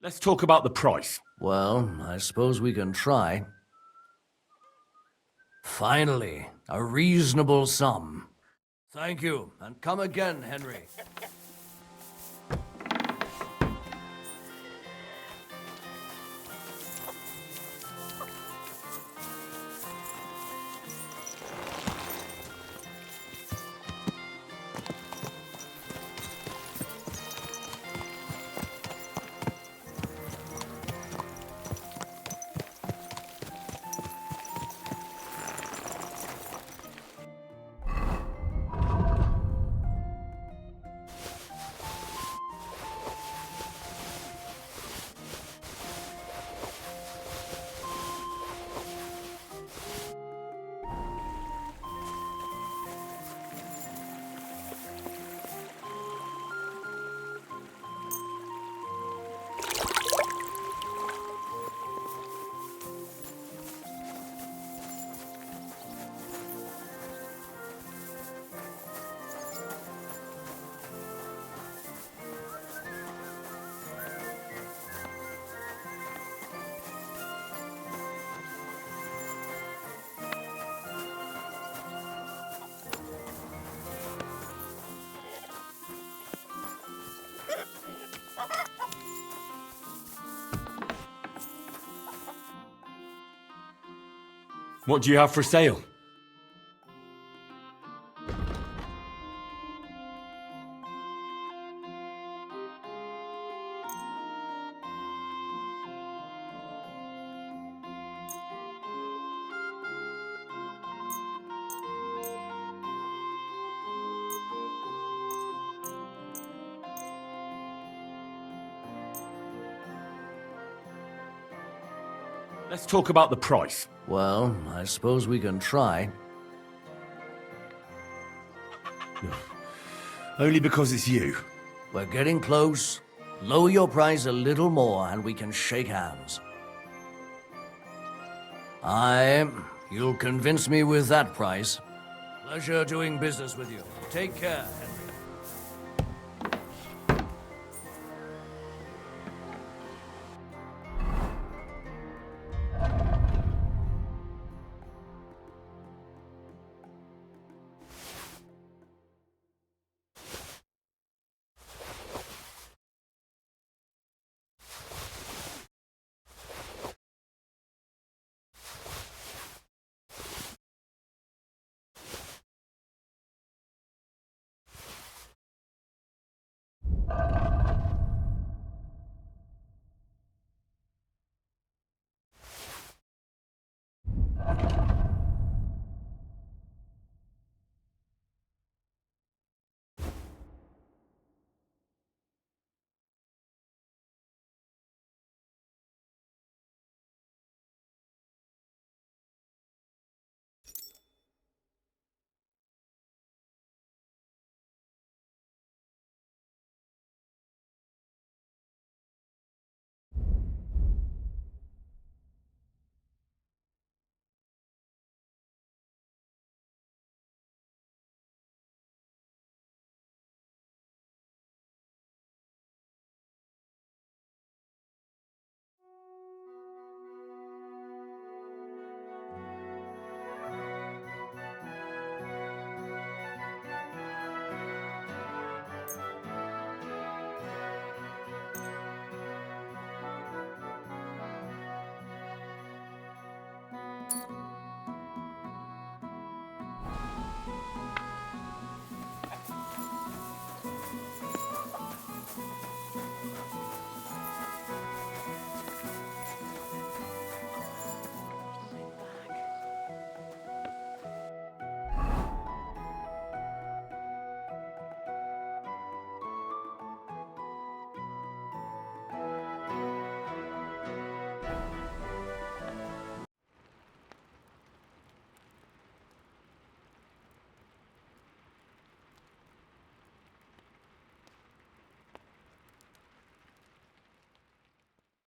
Let's talk about the price. Well, I suppose we can try. Finally, a reasonable sum. Thank you, and come again, Henry. What do you have for sale? Let's talk about the price. Well, I suppose we can try. Only because it's you. We're getting close. Lower your price a little more and we can shake hands. Aye, you'll convince me with that price. Pleasure doing business with you. Take care.